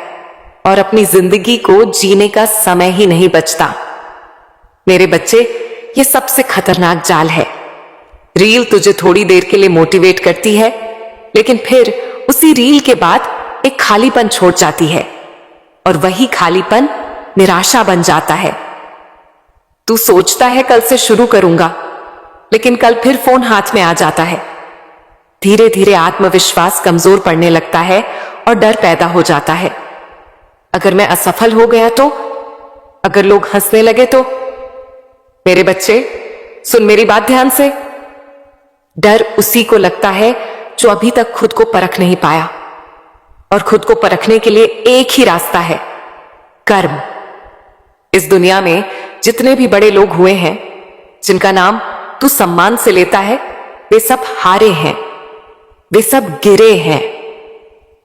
S1: और अपनी जिंदगी को जीने का समय ही नहीं बचता। मेरे बच्चे, ये सबसे खतरनाक जाल है। रील तुझे थोड़ी देर के लिए मोटिवेट करती है, लेकिन फिर उसी रील के बाद एक खालीपन छोड़ जाती है और वही खालीपन निराशा बन जाता है। तू सोचता है कल से शुरू करूंगा, लेकिन कल फिर फोन हाथ में आ जाता है। धीरे धीरे आत्मविश्वास कमजोर पड़ने लगता है और डर पैदा हो जाता है। अगर मैं असफल हो गया तो, अगर लोग हंसने लगे तो। मेरे बच्चे, सुन मेरी बात ध्यान से। डर उसी को लगता है जो अभी तक खुद को परख नहीं पाया, और खुद को परखने के लिए एक ही रास्ता है, कर्म। इस दुनिया में जितने भी बड़े लोग हुए हैं, जिनका नाम तू सम्मान से लेता है, वे सब हारे हैं, वे सब गिरे हैं।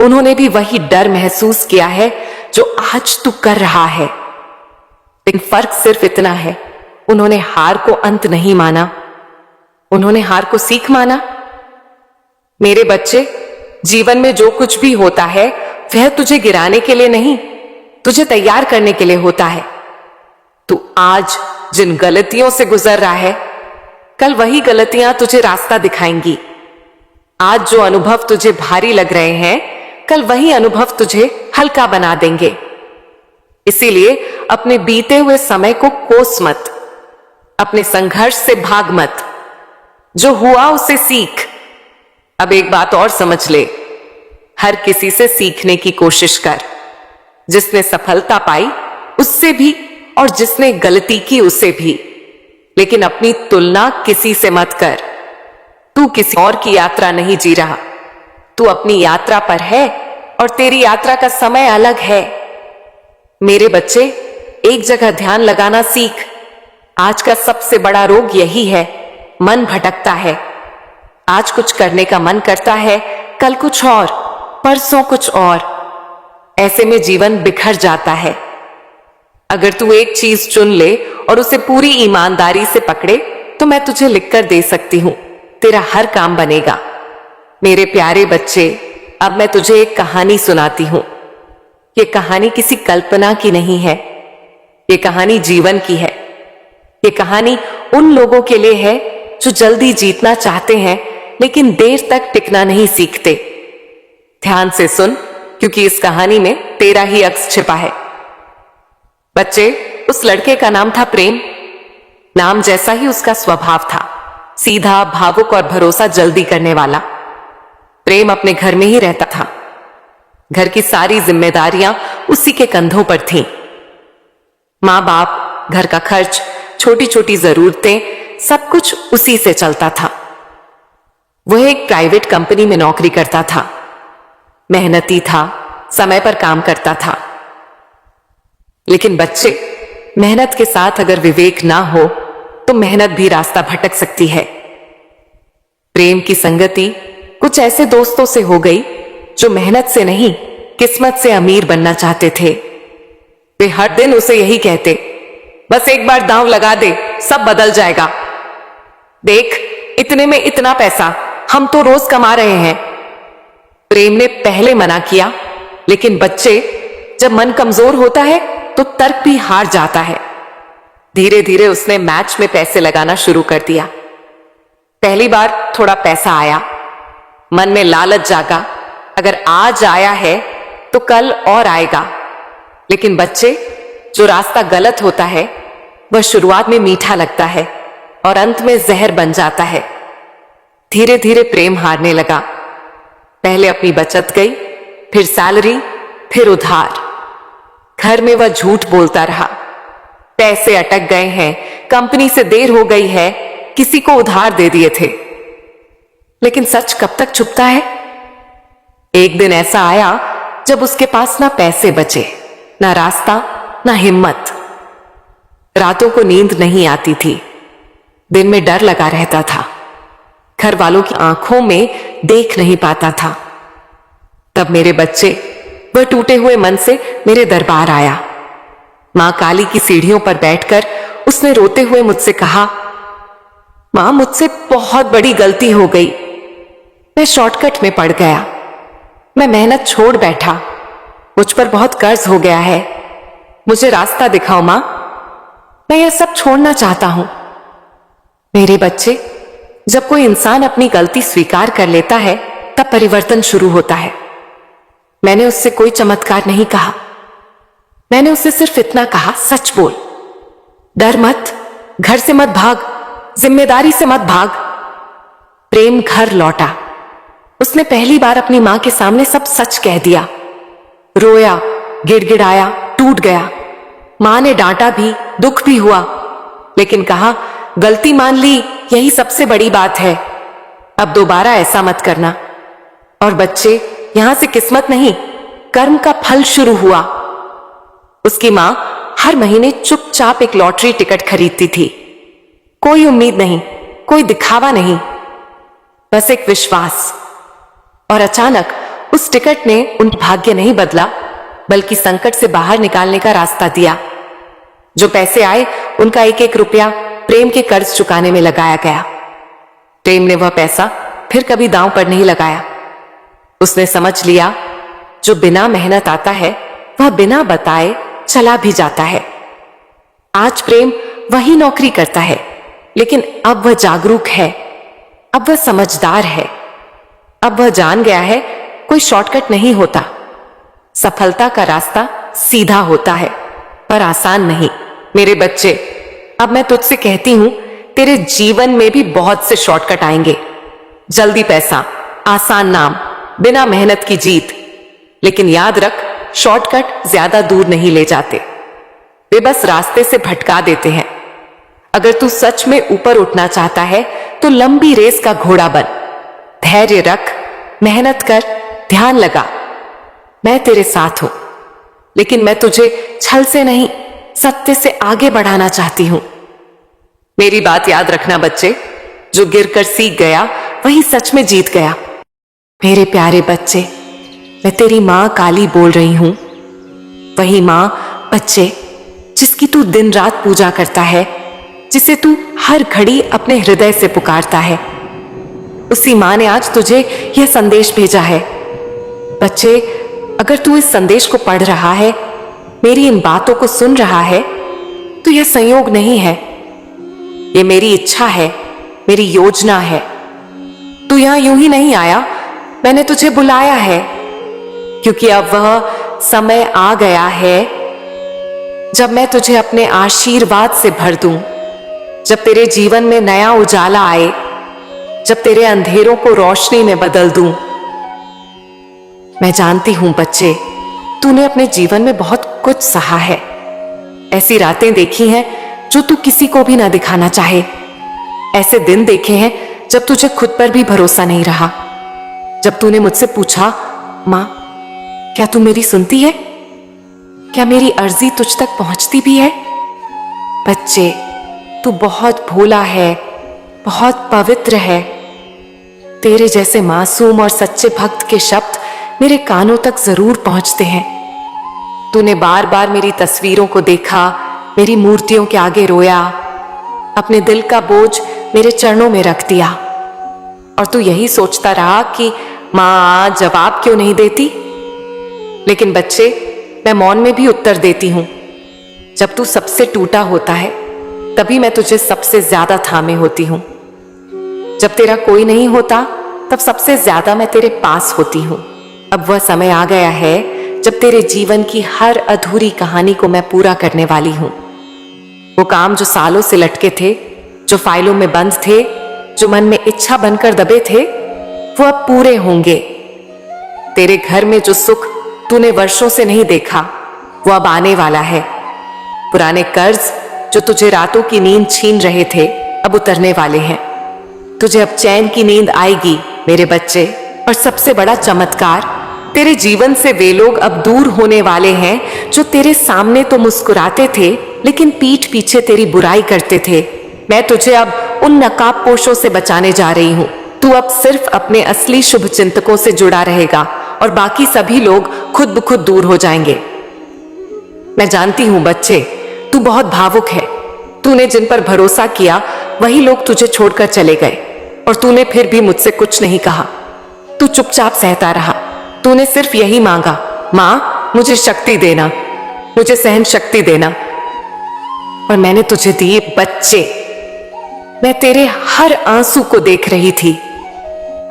S1: उन्होंने भी वही डर महसूस किया है जो आज तू कर रहा है, लेकिन फर्क सिर्फ इतना है, उन्होंने हार को अंत नहीं माना, उन्होंने हार को सीख माना। मेरे बच्चे, जीवन में जो कुछ भी होता है वह तुझे गिराने के लिए नहीं, तुझे तैयार करने के लिए होता है। तू आज जिन गलतियों से गुजर रहा है, कल वही गलतियां तुझे रास्ता दिखाएंगी। आज जो अनुभव तुझे भारी लग रहे हैं, कल वही अनुभव तुझे हल्का बना देंगे। इसीलिए अपने बीते हुए समय को कोस मत, अपने संघर्ष से भाग मत, जो हुआ उसे सीख। अब एक बात और समझ ले, हर किसी से सीखने की कोशिश कर। जिसने सफलता पाई उससे भी, और जिसने गलती की उससे भी, लेकिन अपनी तुलना किसी से मत कर। तू किसी और की यात्रा नहीं जी रहा, तू अपनी यात्रा पर है और तेरी यात्रा का समय अलग है। मेरे बच्चे, एक जगह ध्यान लगाना सीख। आज का सबसे बड़ा रोग यही है, मन भटकता है। आज कुछ करने का मन करता है, कल कुछ और, परसों कुछ और। ऐसे में जीवन बिखर जाता है। अगर तू एक चीज चुन ले और उसे पूरी ईमानदारी से पकड़े, तो मैं तुझे लिखकर दे सकती हूं, तेरा हर काम बनेगा। मेरे प्यारे बच्चे, अब मैं तुझे एक कहानी सुनाती हूं। यह कहानी किसी कल्पना की नहीं है, यह कहानी जीवन की है। यह कहानी उन लोगों के लिए है जो जल्दी जीतना चाहते हैं, लेकिन देर तक टिकना नहीं सीखते। ध्यान से सुन, क्योंकि इस कहानी में तेरा ही अक्स छिपा है। बच्चे, उस लड़के का नाम था प्रेम। नाम जैसा ही उसका स्वभाव था, सीधा, भावुक और भरोसा जल्दी करने वाला। प्रेम अपने घर में ही रहता था। घर की सारी जिम्मेदारियां उसी के कंधों पर थीं। मां बाप, घर का खर्च, छोटी छोटी जरूरतें, सब कुछ उसी से चलता था। वह एक प्राइवेट कंपनी में नौकरी करता था, मेहनती था, समय पर काम करता था। लेकिन बच्चे, मेहनत के साथ अगर विवेक ना हो तो मेहनत भी रास्ता भटक सकती है। प्रेम की संगति कुछ ऐसे दोस्तों से हो गई जो मेहनत से नहीं, किस्मत से अमीर बनना चाहते थे। वे हर दिन उसे यही कहते, बस एक बार दांव लगा दे, सब बदल जाएगा। देख, इतने में इतना पैसा, हम तो रोज कमा रहे हैं। प्रेम ने पहले मना किया, लेकिन बच्चे, जब मन कमजोर होता है तो तर्क भी हार जाता है। धीरे धीरे उसने मैच में पैसे लगाना शुरू कर दिया। पहली बार थोड़ा पैसा आया, मन में लालच जागा, अगर आज आया है तो कल और आएगा। लेकिन बच्चे, जो रास्ता गलत होता है वह शुरुआत में मीठा लगता है और अंत में जहर बन जाता है। धीरे धीरे प्रेम हारने लगा। पहले अपनी बचत गई, फिर सैलरी, फिर उधार। घर में वह झूठ बोलता रहा, पैसे अटक गए हैं, कंपनी से देर हो गई है, किसी को उधार दे दिए थे। लेकिन सच कब तक छुपता है? एक दिन ऐसा आया जब उसके पास ना पैसे बचे, ना रास्ता, ना हिम्मत। रातों को नींद नहीं आती थी, दिन में डर लगा रहता था, घर वालों की आंखों में देख नहीं पाता था। तब मेरे बच्चे वह टूटे हुए मन से मेरे दरबार आया। मां काली की सीढ़ियों पर बैठकर उसने रोते हुए मुझसे कहा, मां, मुझसे बहुत बड़ी गलती हो गई। मैं शॉर्टकट में पड़ गया, मैं मेहनत छोड़ बैठा, मुझ पर बहुत कर्ज हो गया है। मुझे रास्ता दिखाओ मां, मैं यह सब छोड़ना चाहता हूं। मेरे बच्चे, जब कोई इंसान अपनी गलती स्वीकार कर लेता है तब परिवर्तन शुरू होता है। मैंने उससे कोई चमत्कार नहीं कहा, मैंने उससे सिर्फ इतना कहा, सच बोल, डर मत, घर से मत भाग, जिम्मेदारी से मत भाग। प्रेम घर लौटा। उसने पहली बार अपनी मां के सामने सब सच कह दिया। रोया, गिड़गिड़ाया, टूट गया। मां ने डांटा भी, दुख भी हुआ, लेकिन कहा, गलती मान ली, यही सबसे बड़ी बात है, अब दोबारा ऐसा मत करना। और बच्चे, यहां से किस्मत नहीं, कर्म का फल शुरू हुआ। उसकी मां हर महीने चुपचाप एक लॉटरी टिकट खरीदती थी। कोई उम्मीद नहीं, कोई दिखावा नहीं, बस एक विश्वास। और अचानक उस टिकट ने उनका भाग्य नहीं बदला, बल्कि संकट से बाहर निकालने का रास्ता दिया। जो पैसे आए, उनका एक एक रुपया प्रेम के कर्ज चुकाने में लगाया गया। प्रेम ने वह पैसा फिर कभी दांव पर नहीं लगाया। उसने समझ लिया, जो बिना मेहनत आता है वह बिना बताए चला भी जाता है। आज प्रेम वही नौकरी करता है, लेकिन अब वह जागरूक है, अब वह समझदार है, अब वह जान गया है कोई शॉर्टकट नहीं होता। सफलता का रास्ता सीधा होता है, पर आसान नहीं। मेरे बच्चे, अब मैं तुझसे कहती हूं, तेरे जीवन में भी बहुत से शॉर्टकट आएंगे। जल्दी पैसा, आसान नाम, बिना मेहनत की जीत। लेकिन याद रख, शॉर्टकट ज्यादा दूर नहीं ले जाते, वे बस रास्ते से भटका देते हैं। अगर तू सच में ऊपर उठना चाहता है तो लंबी रेस का घोड़ा बन। धैर्य रख, मेहनत कर, ध्यान लगा। मैं तेरे साथ हूं, लेकिन मैं तुझे छल से नहीं, सत्य से आगे बढ़ाना चाहती हूं। मेरी बात याद रखना बच्चे, जो गिरकर सीख गया वही सच में जीत गया। मेरे प्यारे बच्चे, मैं तेरी मां काली बोल रही हूं। वही मां, बच्चे, जिसकी तू दिन रात पूजा करता है, जिसे तू हर घड़ी अपने हृदय से पुकारता है। उसी मां ने आज तुझे यह संदेश भेजा है। बच्चे, अगर तू इस संदेश को पढ़ रहा है, मेरी इन बातों को सुन रहा है, तो यह संयोग नहीं है, ये मेरी इच्छा है, मेरी योजना है। तू यहां यूं ही नहीं आया, मैंने तुझे बुलाया है, क्योंकि अब वह समय आ गया है जब मैं तुझे अपने आशीर्वाद से भर दूं, जब तेरे जीवन में नया उजाला आए, जब तेरे अंधेरों को रोशनी में बदल दूं। मैं जानती हूं बच्चे, तूने अपने जीवन में बहुत कुछ सहा है, ऐसी रातें देखी हैं जो तू किसी को भी ना दिखाना चाहे, ऐसे दिन देखे हैं जब तुझे खुद पर भी भरोसा नहीं रहा, जब तूने मुझसे पूछा, मां, क्या तू मेरी सुनती है? क्या मेरी अर्जी तुझ तक पहुंचती भी है? बच्चे, तू बहुत भोला है, बहुत पवित्र है। तेरे जैसे मासूम और सच्चे भक्त के शब्द मेरे कानों तक जरूर पहुंचते हैं। तूने बार बार मेरी तस्वीरों को देखा, मेरी मूर्तियों के आगे रोया, अपने दिल का बोझ मेरे चरणों में रख दिया, और तू यही सोचता रहा कि मां जवाब क्यों नहीं देती। लेकिन बच्चे, मैं मौन में भी उत्तर देती हूं। जब तू सबसे टूटा होता है, तभी मैं तुझे सबसे ज्यादा थामे होती हूं। जब तेरा कोई नहीं होता, तब सबसे ज्यादा मैं तेरे पास होती हूं। अब वह समय आ गया है जब तेरे जीवन की हर अधूरी कहानी को मैं पूरा करने वाली हूं। वो काम जो सालों से लटके थे, जो फाइलों में बंद थे, जो मन में इच्छा बनकर दबे थे, वो अब पूरे होंगे। तेरे घर में जो सुख तूने वर्षों से नहीं देखा, वो अब आने वाला है। पुराने कर्ज जो तुझे रातों की नींद छीन रहे थे, अब उतरने वाले हैं। तुझे अब चैन की नींद आएगी मेरे बच्चे। और सबसे बड़ा चमत्कार, तेरे जीवन से वे लोग अब दूर होने वाले हैं जो तेरे सामने तो मुस्कुराते थे लेकिन पीठ पीछे तेरी बुराई करते थे। मैं तुझे अब उन नकाबपोशों से बचाने जा रही हूँ। तू अब सिर्फ अपने असली शुभ चिंतकों से जुड़ा रहेगा और बाकी सभी लोग खुद ब खुद दूर हो जाएंगे। मैं जानती हूँ बच्चे, तू बहुत भावुक है। तूने जिन पर भरोसा किया वही लोग तुझे छोड़कर चले गए और तूने फिर भी मुझसे कुछ नहीं कहा। तू चुपचाप सहता रहा। तूने सिर्फ यही मांगा, माँ मुझे शक्ति देना, मुझे सहन शक्ति देना, और मैंने तुझे दी। बच्चे, मैं तेरे हर आंसू को देख रही थी,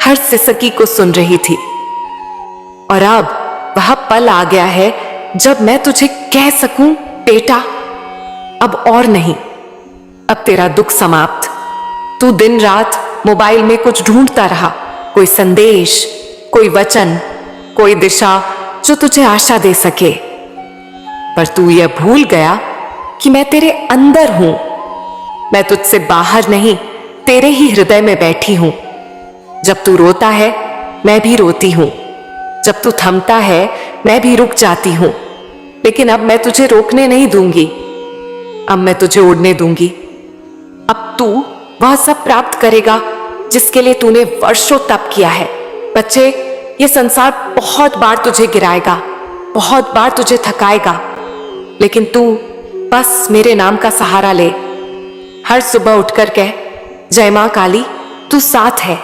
S1: हर सिसकी को सुन रही थी, और अब वह पल आ गया है जब मैं तुझे कह सकूं, बेटा अब और नहीं। अब तेरा दुख समाप्त। तू दिन रात मोबाइल में कुछ ढूंढता रहा, कोई संदेश, कोई वचन, कोई दिशा जो तुझे आशा दे सके, पर तू यह भूल गया कि मैं तेरे अंदर हूं। मैं तुझसे बाहर नहीं, तेरे ही हृदय में बैठी हूं। जब तू रोता है मैं भी रोती हूं, जब तू थमता है मैं भी रुक जाती हूं। लेकिन अब मैं तुझे रोकने नहीं दूंगी, अब मैं तुझे उड़ने दूंगी। अब तू वह सब प्राप्त करेगा जिसके लिए तूने वर्षों तप किया है। बच्चे, ये संसार बहुत बार तुझे गिराएगा, बहुत बार तुझे थकाएगा, लेकिन तू बस मेरे नाम का सहारा ले। हर सुबह उठकर कह, जय मां काली, तू साथ है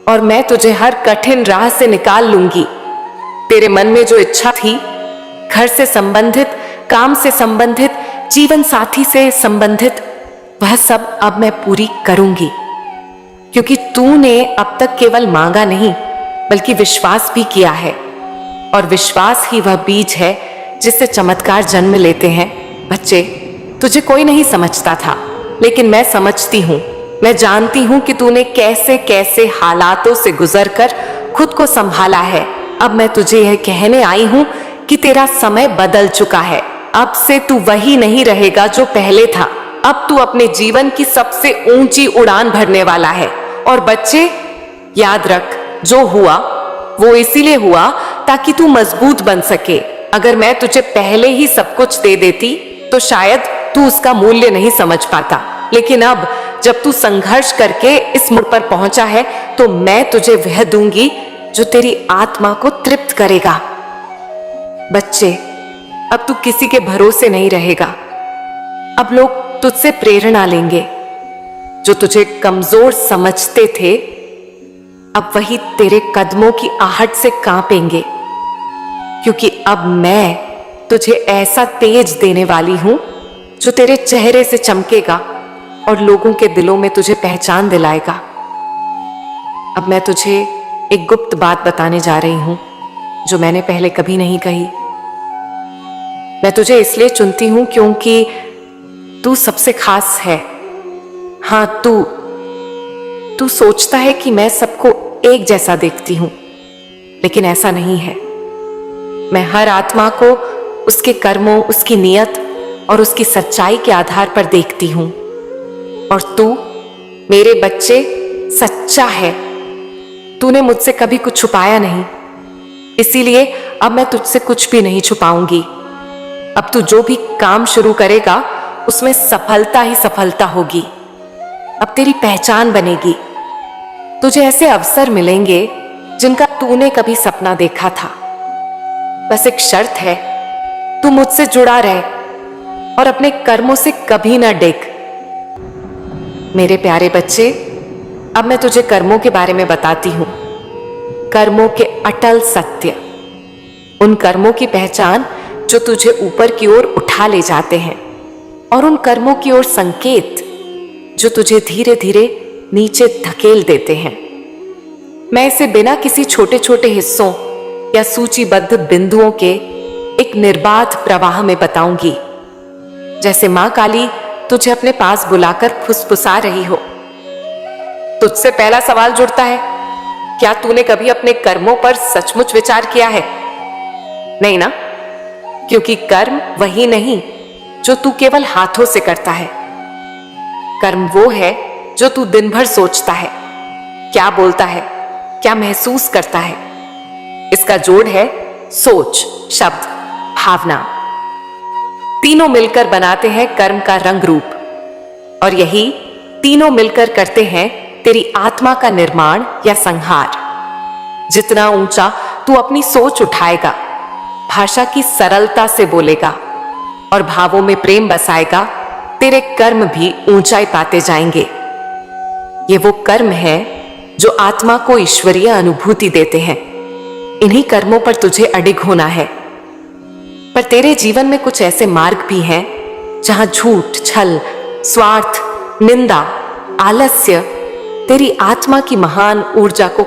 S1: और मैं तुझे हर कठिन राह से निकाल लूंगी। तेरे मन में जो इच्छा थी, घर से संबंधित, काम से संबंधित, जीवन साथी से संबंधित, वह सब अब मैं पूरी करूंगी, क्योंकि तूने अब तक केवल मांगा नहीं बल्कि विश्वास भी किया है, और विश्वास ही वह बीज है जिससे चमत्कार जन्म लेते हैं। बच्चे, तुझे कोई नहीं समझता था, लेकिन मैं समझती हूँ। मैं जानती हूँ कि तूने कैसे कैसे हालातों से गुजरकर खुद को संभाला है। अब मैं तुझे यह कहने आई हूँ कि तेरा समय बदल चुका है। अब से तू वही नहीं रहेगा जो पहले था। अब तू अपने जीवन की सबसे ऊंची उड़ान भरने वाला है। और बच्चे, याद रख, जो हुआ वो इसीलिए हुआ ताकि तू मजबूत बन सके। अगर मैं तुझे पहले ही सब कुछ दे देती तो शायद तू उसका मूल्य नहीं समझ पाता, लेकिन अब जब तू संघर्ष करके इस मोड़ पर पहुंचा है तो मैं तुझे वह दूंगी जो तेरी आत्मा को तृप्त करेगा। बच्चे, अब तू किसी के भरोसे नहीं रहेगा। अब लोग तुझसे प्रेरणा लेंगे। जो तुझे कमजोर समझते थे, अब वही तेरे कदमों की आहट से कांपेंगे, क्योंकि अब मैं तुझे ऐसा तेज देने वाली हूं जो तेरे चेहरे से चमकेगा और लोगों के दिलों में तुझे पहचान दिलाएगा। अब मैं तुझे एक गुप्त बात बताने जा रही हूं जो मैंने पहले कभी नहीं कही। मैं तुझे इसलिए चुनती हूं क्योंकि तू सबसे खास है। हाँ, तू सोचता है कि मैं सबको एक जैसा देखती हूं, लेकिन ऐसा नहीं है। मैं हर आत्मा को उसके कर्मों, उसकी नियत और उसकी सच्चाई के आधार पर देखती हूं। और तू, मेरे बच्चे, सच्चा है। तूने मुझसे कभी कुछ छुपाया नहीं, इसीलिए अब मैं तुझसे कुछ भी नहीं छुपाऊंगी। अब तू जो भी काम शुरू करेगा उसमें सफलता ही सफलता होगी। अब तेरी पहचान बनेगी। तुझे ऐसे अवसर मिलेंगे जिनका तूने कभी सपना देखा था। बस एक शर्त है, तू मुझसे जुड़ा रहे और अपने कर्मों से कभी ना डिग। मेरे प्यारे बच्चे, अब मैं तुझे कर्मों के बारे में बताती हूं। कर्मों के अटल सत्य, उन कर्मों की पहचान जो तुझे ऊपर की ओर उठा ले जाते हैं, और उन कर्मों की ओर संकेत जो तुझे धीरे धीरे नीचे धकेल देते हैं। मैं इसे बिना किसी छोटे छोटे हिस्सों या सूचीबद्ध बिंदुओं के एक निर्बाध प्रवाह में बताऊंगी, जैसे मां काली तुझे अपने पास बुलाकर फुसफुसा रही हो। तुझसे पहला सवाल जुड़ता है, क्या तूने कभी अपने कर्मों पर सचमुच विचार किया है? नहीं ना? क्योंकि कर्म वही नहीं जो तू केवल हाथों से करता है। कर्म वो है जो तू दिन भर सोचता है, क्या बोलता है, क्या महसूस करता है। इसका जोड़ है सोच, शब्द, भावना। तीनों मिलकर बनाते हैं कर्म का रंग रूप, और यही तीनों मिलकर करते हैं तेरी आत्मा का निर्माण या संहार। जितना ऊंचा तू अपनी सोच उठाएगा, भाषा की सरलता से बोलेगा और भावों में प्रेम बसाएगा, तेरे कर्म भी ऊंचाई पाते जाएंगे। ये वो कर्म है जो आत्मा को ईश्वरीय अनुभूति देते हैं। इन्हीं कर्मों पर तुझे अडिग होना है। पर तेरे जीवन में कुछ ऐसे मार्ग भी हैं जहां झूठ, छल, स्वार्थ, निंदा, आलस्य तेरी आत्मा की महान ऊर्जा को